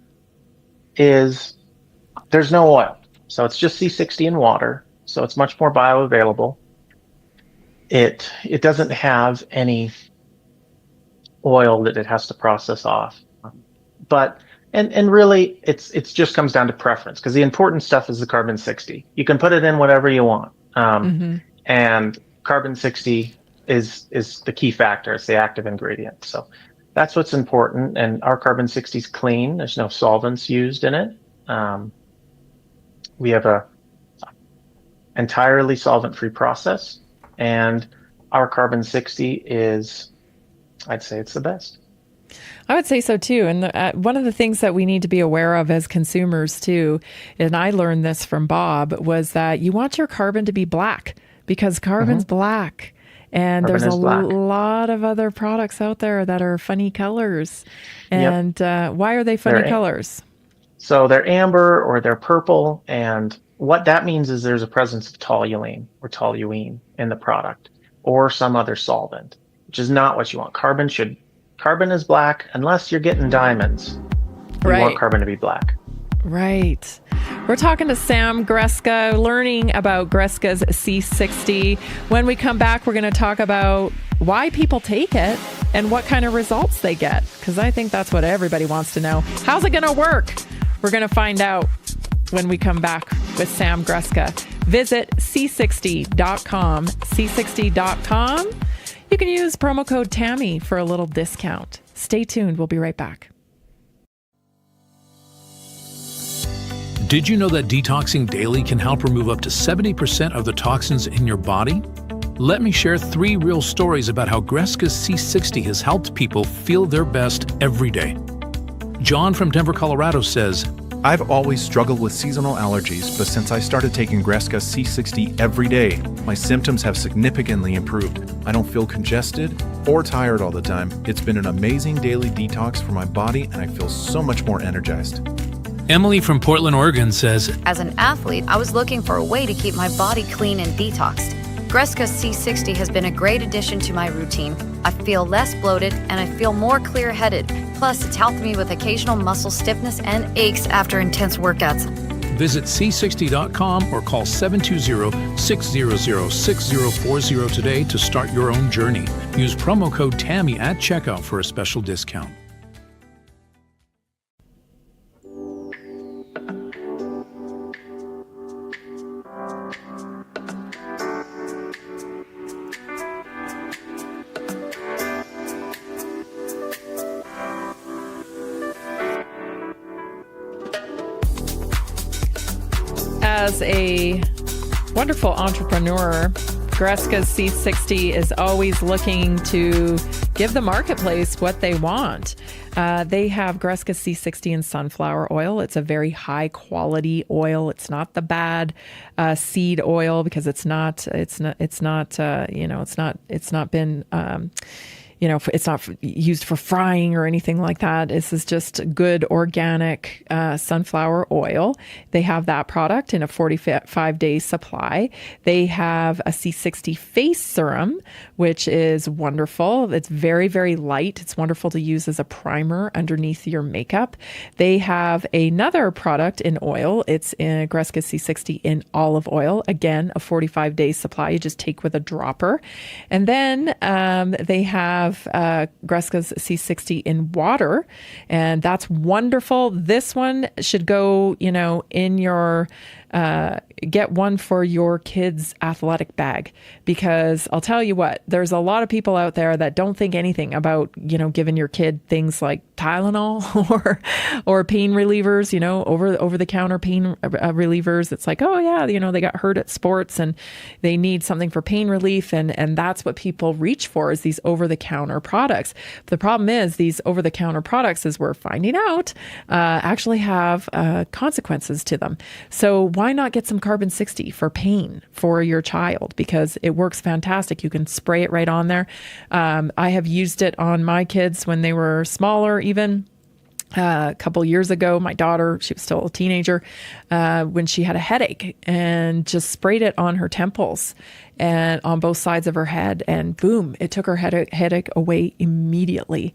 is there's no oil. So it's just C60 in water, so it's much more bioavailable. It doesn't have any oil that it has to process off. But and really it's just comes down to preference, because the important stuff is the carbon-60. You can put it in whatever you want. And carbon-60 is the key factor. It's the active ingredient. So that's what's important. And our carbon-60 is clean. There's no solvents used in it. We have a entirely solvent-free process, and our carbon-60 is, I'd say it's the best. I would say so too. And one of the things that we need to be aware of as consumers too, and I learned this from Bob, was that you want your carbon to be black, because carbon's black. And Carbon there's a black. lot of other products out there that are funny colors. And why are they funny colors? So they're amber or they're purple. And what that means is there's a presence of toluene or toluene in the product, or some other solvent, which is not what you want. Carbon is black unless you're getting diamonds. You want carbon to be black. Right. We're talking to Sam Greska, learning about Greska's C60. When we come back, we're going to talk about why people take it and what kind of results they get, because I think that's what everybody wants to know. How's it going to work? We're going to find out when we come back with Sam Greska. Visit c60.com. c60.com. You can use promo code Tammy for a little discount. Stay tuned. We'll be right back. Did you know that detoxing daily can help remove up to 70% of the toxins in your body? Let me share 3 real stories about how Greska's C60 has helped people feel their best every day. John from Denver, Colorado says, I've always struggled with seasonal allergies, but since I started taking Greska C60 every day, my symptoms have significantly improved. I don't feel congested or tired all the time. It's been an amazing daily detox for my body, and I feel so much more energized. Emily from Portland, Oregon says, As an athlete, I was looking for a way to keep my body clean and detoxed. Greska C60 has been a great addition to my routine. I feel less bloated and I feel more clear-headed. Plus, it's helped me with occasional muscle stiffness and aches after intense workouts. Visit c60.com or call 720-600-6040 today to start your own journey. Use promo code TAMMY at checkout for a special discount. As a wonderful entrepreneur, Greska C60 is always looking to give the marketplace what they want. They have Greska C60 in sunflower oil. It's a very high quality oil. It's not the bad seed oil because it's not been it's not used for frying or anything like that. This is just good organic sunflower oil. They have that product in a 45-day supply. They have a C60 face serum, which is wonderful. It's very, very light. It's wonderful to use as a primer underneath your makeup. They have another product in oil. It's in Greska C60 in olive oil. Again, a 45-day supply. You just take with a dropper. And then they have Greska's C60 in water, and that's wonderful. This one should go, in your get one for your kids' athletic bag, because I'll tell you what, there's a lot of people out there that don't think anything about, giving your kid things like Tylenol or pain relievers, over the counter pain relievers. It's like, oh yeah, they got hurt at sports and they need something for pain relief. And that's what people reach for, is these over the counter products. The problem is these over the counter products, as we're finding out, actually have consequences to them. So why not get some carbon 60 for pain for your child? Because it works fantastic. You can spray it right on there. I have used it on my kids when they were smaller, even a couple years ago. My daughter, she was still a teenager, when she had a headache, and just sprayed it on her temples and on both sides of her head, and boom, it took her headache away immediately.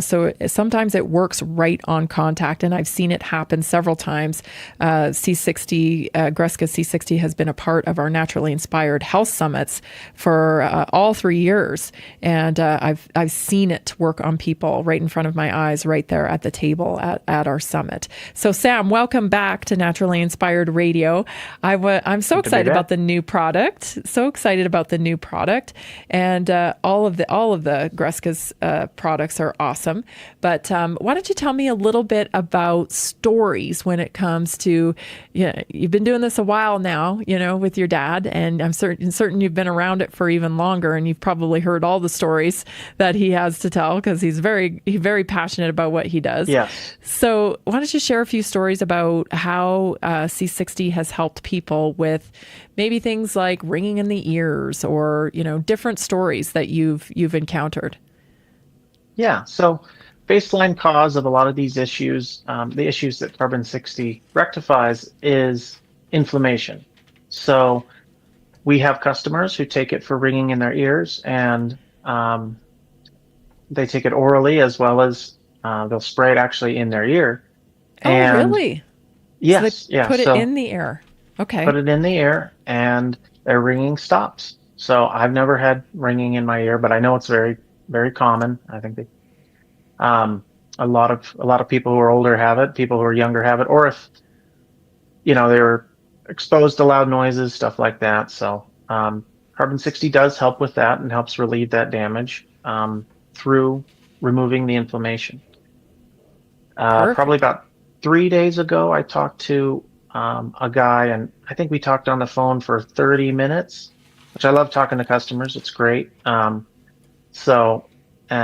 So sometimes it works right on contact, and I've seen it happen several times. C60, Greska C60 has been a part of our Naturally Inspired Health Summits for all 3 years, and I've seen it work on people right in front of my eyes, right there at the table at our summit. So Sam, welcome back to Naturally Inspired Radio. I'm so excited about the new product. So excited about the new product, and all of the Greska's products are awesome. But why don't you tell me a little bit about stories when it comes to, you've been doing this a while now, with your dad, and I'm certain you've been around it for even longer, and you've probably heard all the stories that he has to tell, because he's very passionate about what he does. Yes. So why don't you share a few stories about how C60 has helped people with maybe things like ringing in the ears, or different stories that you've encountered. Yeah. So baseline cause of a lot of these issues, the issues that carbon 60 rectifies, is inflammation. So we have customers who take it for ringing in their ears, and they take it orally, as well as they'll spray it actually in their ear. And really? Yes. So they put it in the ear. Okay. Put it in the ear, and their ringing stops. So I've never had ringing in my ear, but I know it's very, very common. I think a lot of people who are older have it. People who are younger have it, or if they were exposed to loud noises, stuff like that. So carbon 60 does help with that, and helps relieve that damage through removing the inflammation. Probably about 3 days ago, I talked to a guy, and I think we talked on the phone for 30 minutes, which I love talking to customers. It's great. So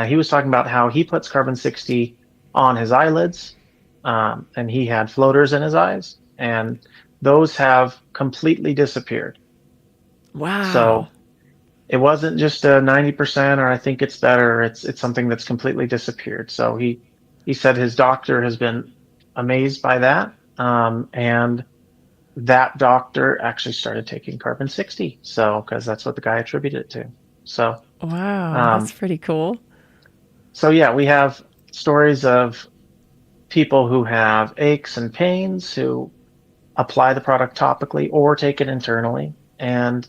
he was talking about how he puts carbon 60 on his eyelids, and he had floaters in his eyes, and those have completely disappeared. Wow. So it wasn't just a 90%, or I think it's better. It's something that's completely disappeared. So he said his doctor has been amazed by that. And that doctor actually started taking carbon 60. So, because that's what the guy attributed it to. So, Wow, that's pretty cool. So yeah, we have stories of people who have aches and pains who apply the product topically or take it internally. And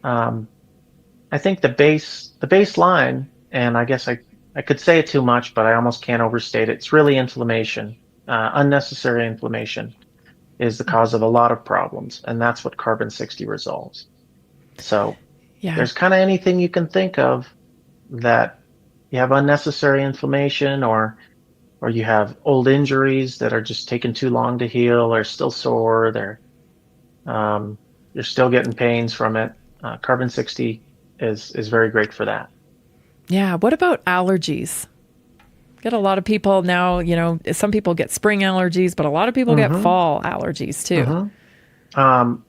I think the baseline, and I guess I could say it too much, but I almost can't overstate it. It's really inflammation. Unnecessary inflammation is the cause of a lot of problems, and that's what carbon 60 resolves. So there's kind of anything you can think of that you have unnecessary inflammation, or you have old injuries that are just taking too long to heal, or still sore, you're still getting pains from it. Carbon 60 is very great for that. Yeah. What about allergies? Get a lot of people now, some people get spring allergies, but a lot of people get fall allergies too.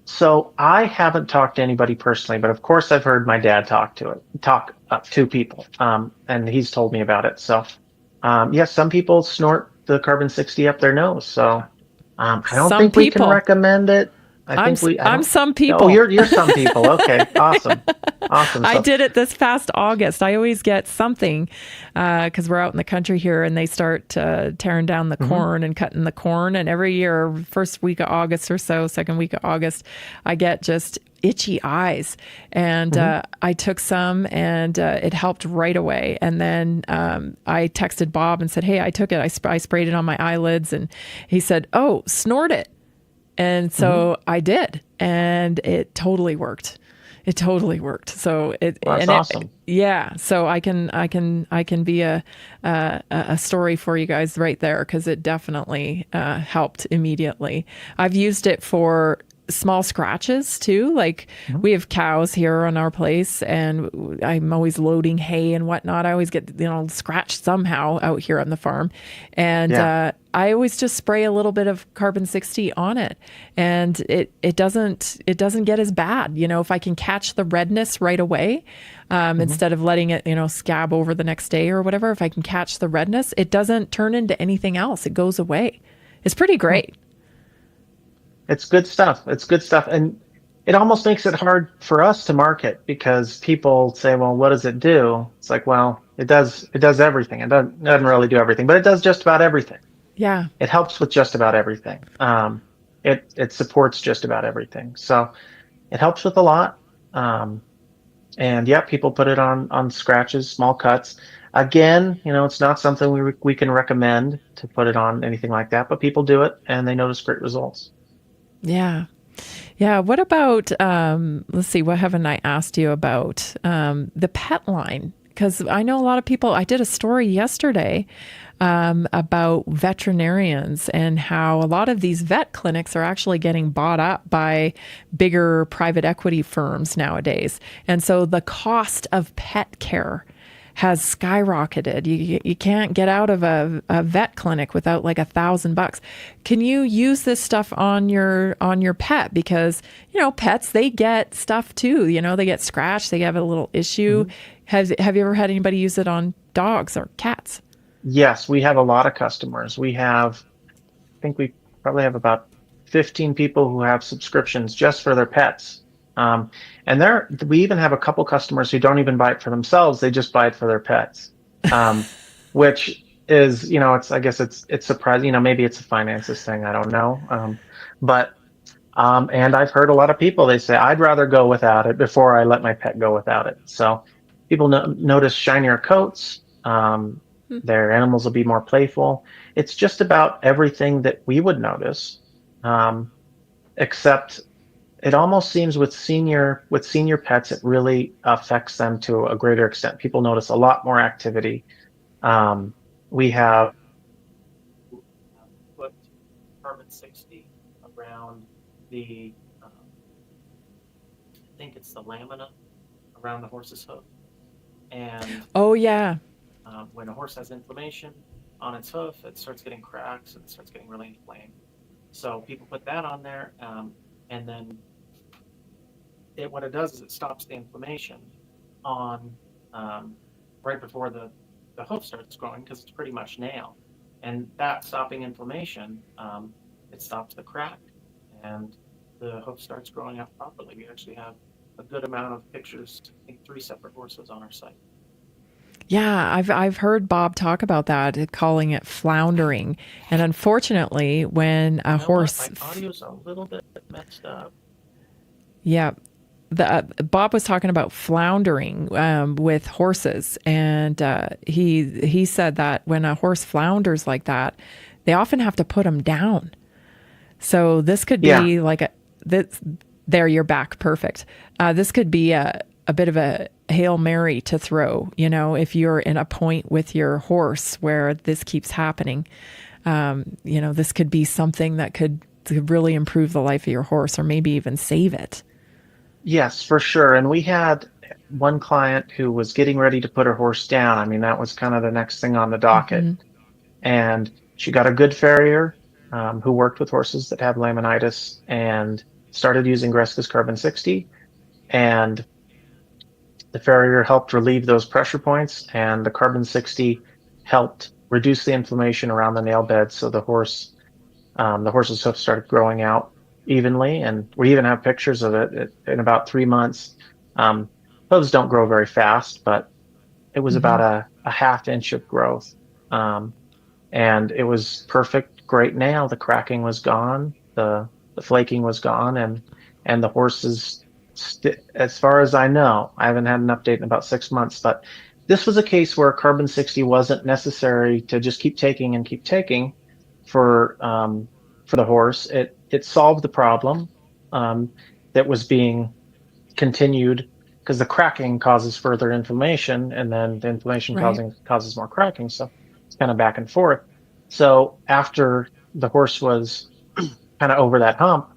So I haven't talked to anybody personally, but of course I've heard my dad talk to people, and he's told me about it. So, yes, some people snort the carbon 60 up their nose. So, I don't think we can recommend it. I'm some people. Oh, you're some people. Okay. Awesome. I did it this past August. I always get something because we're out in the country here, and they start tearing down the corn and cutting the corn. And every year, first week of August or so, second week of August, I get just itchy eyes. And I took some, and it helped right away. And then I texted Bob and said, hey, I took it. I sprayed it on my eyelids. And he said, oh, snort it. And so I did, and it totally worked. It totally worked. So that's awesome. So I can be a story for you guys right there, because it definitely helped immediately. I've used it for small scratches too. Like we have cows here on our place, and I'm always loading hay and whatnot. I always get scratched somehow out here on the farm, and I always just spray a little bit of carbon 60 on it, and it doesn't get as bad. If I can catch the redness right away, instead of letting it scab over the next day or whatever, if I can catch the redness, it doesn't turn into anything else. It goes away. It's pretty great. It's good stuff. And it almost makes it hard for us to market, because people say, well, what does it do? It's like, well, it does everything. It doesn't really do everything, but it does just about everything. Yeah. It helps with just about everything. It supports just about everything. So it helps with a lot. And yeah, people put it on scratches, small cuts. Again, it's not something we can recommend to put it on anything like that, but people do it and they notice great results. Yeah. Yeah. What about, let's see, what haven't I asked you about? The pet line. Because I know a lot of people, I did a story yesterday about veterinarians and how a lot of these vet clinics are actually getting bought up by bigger private equity firms nowadays. And so the cost of pet care has skyrocketed. You can't get out of a vet clinic without like $1,000. Can you use this stuff on your pet? Because pets, they get stuff too. They get scratched. They have a little issue. Have you ever had anybody use it on dogs or cats? Yes, we have a lot of customers. I think we probably have about 15 people who have subscriptions just for their pets. And we even have a couple customers who don't even buy it for themselves. They just buy it for their pets, which is, I guess it's surprising. Maybe it's a finances thing. I don't know. And I've heard a lot of people, they say, I'd rather go without it before I let my pet go without it. So people notice shinier coats. Their animals will be more playful. It's just about everything that we would notice, except it almost seems with senior pets, it really affects them to a greater extent. People notice a lot more activity. We have put carbon 60 around the, I think it's the lamina around the horse's hoof. And oh yeah, when a horse has inflammation on its hoof, it starts getting cracks and it starts getting really inflamed. So people put that on there, and then what it does is it stops the inflammation on right before the hoof starts growing, because it's pretty much nail. And that stopping inflammation, it stops the crack, and the hoof starts growing out properly. We actually have a good amount of pictures, I think 3 separate horses on our site. Yeah, I've heard Bob talk about that, calling it floundering. And unfortunately, when a horse... My audio's a little bit messed up. Yeah. Bob was talking about floundering with horses, and he said that when a horse flounders like that, they often have to put him down. So this could be like there you're back, perfect. This could be a bit of a Hail Mary to throw, if you're in a point with your horse where this keeps happening. This could be something that could really improve the life of your horse, or maybe even save it. Yes, for sure. And we had one client who was getting ready to put her horse down. I mean, that was kind of the next thing on the docket. Mm-hmm. And she got a good farrier who worked with horses that have laminitis and started using Greska's Carbon 60. And the farrier helped relieve those pressure points, and the Carbon 60 helped reduce the inflammation around the nail bed. So the horse's hoof started growing out evenly, and we even have pictures of it in about 3 months. Hooves don't grow very fast, but it was about a half inch of growth. And it was perfect, great nail. The cracking was gone, the flaking was gone, and the horses, as far as I know, I haven't had an update in about 6 months, but this was a case where Carbon 60 wasn't necessary to just keep taking for the horse. It solved the problem that was being continued, because the cracking causes further inflammation, and then the inflammation causes more cracking. So it's kind of back and forth. So after the horse was kind of over that hump,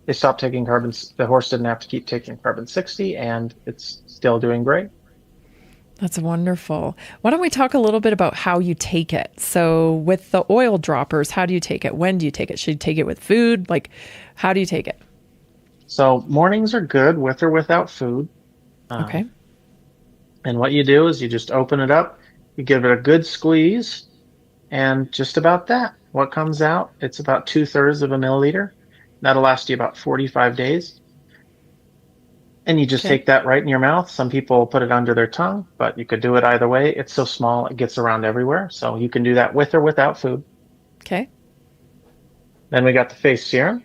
they stopped taking the horse didn't have to keep taking Carbon 60, and it's still doing great. That's wonderful. Why don't we talk a little bit about how you take it? So with the oil droppers, how do you take it? When do you take it? Should you take it with food? Like, how do you take it? So mornings are good with or without food. Okay. And what you do is you just open it up, you give it a good squeeze, and just about that. What comes out, it's about 2/3 of a milliliter. That'll last you about 45 days. And you just take that right in your mouth. Some people put it under their tongue, but you could do it either way. It's so small, it gets around everywhere. So you can do that with or without food. Okay. Then we got the face serum.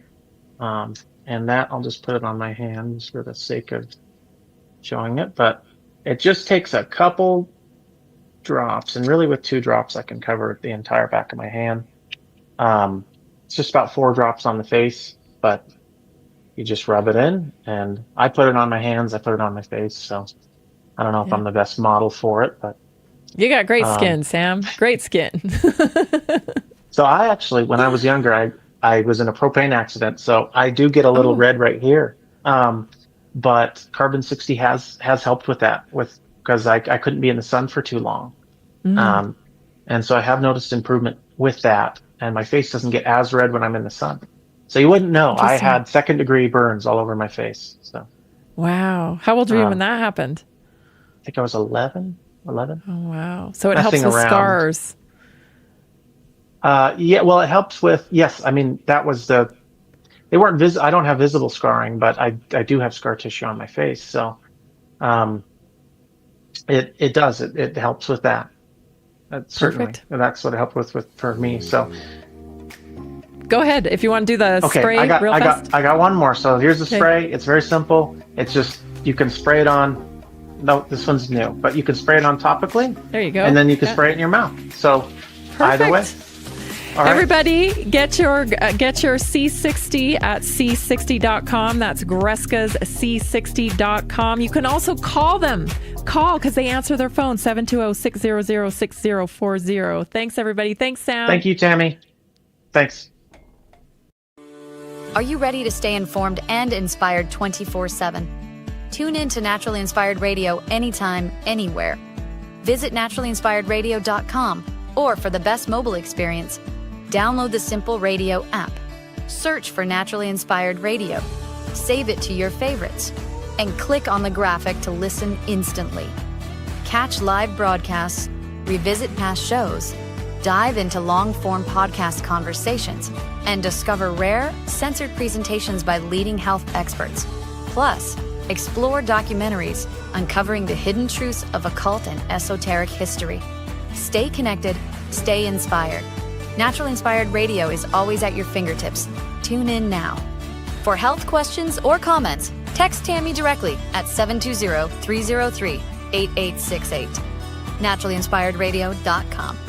And that, I'll just put it on my hand just for the sake of showing it. But it just takes a couple drops. And really with 2 drops, I can cover the entire back of my hand. It's just about 4 drops on the face, but you just rub it in, and I put it on my hands, I put it on my face, so I don't know if I'm the best model for it, but... You got great skin, Sam. Great skin. So I actually, when I was younger, I was in a propane accident, so I do get a little red right here. But Carbon 60 has helped with that, because I couldn't be in the sun for too long. Mm-hmm. And so I have noticed improvement with that, and my face doesn't get as red when I'm in the sun. So you wouldn't know. I had 2nd-degree burns all over my face. So. Wow. How old were you when that happened? I think I was 11. Oh, wow. So it helps with scars. Yeah, well, it helps with, yes. I mean, that was they weren't I don't have visible scarring, but I do have scar tissue on my face. So it does. It helps with that. Certainly. Perfect. That's what it helped with for me. So. Go ahead if you want to do the spray real fast. I got one more. So here's the spray. It's very simple. It's just, you can spray it on. No, this one's new, but you can spray it on topically. There you go. And then you can spray it in your mouth. So either way. All right. Everybody, get your C60 at c60.com. That's Greska's C60.com. You can also call them. Because they answer their phone, 720-600-6040. Thanks, everybody. Thanks, Sam. Thank you, Tammy. Thanks. Are you ready to stay informed and inspired 24/7? Tune in to Naturally Inspired Radio anytime, anywhere. Visit naturallyinspiredradio.com, or for the best mobile experience, download the Simple Radio app. Search for Naturally Inspired Radio. Save it to your favorites, and click on the graphic to listen instantly. Catch live broadcasts, revisit past shows, Dive into long-form podcast conversations and discover rare, censored presentations by leading health experts. Plus, explore documentaries uncovering the hidden truths of occult and esoteric history. Stay connected, stay inspired. Natural Inspired Radio is always at your fingertips. Tune in now. For health questions or comments, text Tammy directly at 720-303-8868. NaturallyInspiredRadio.com.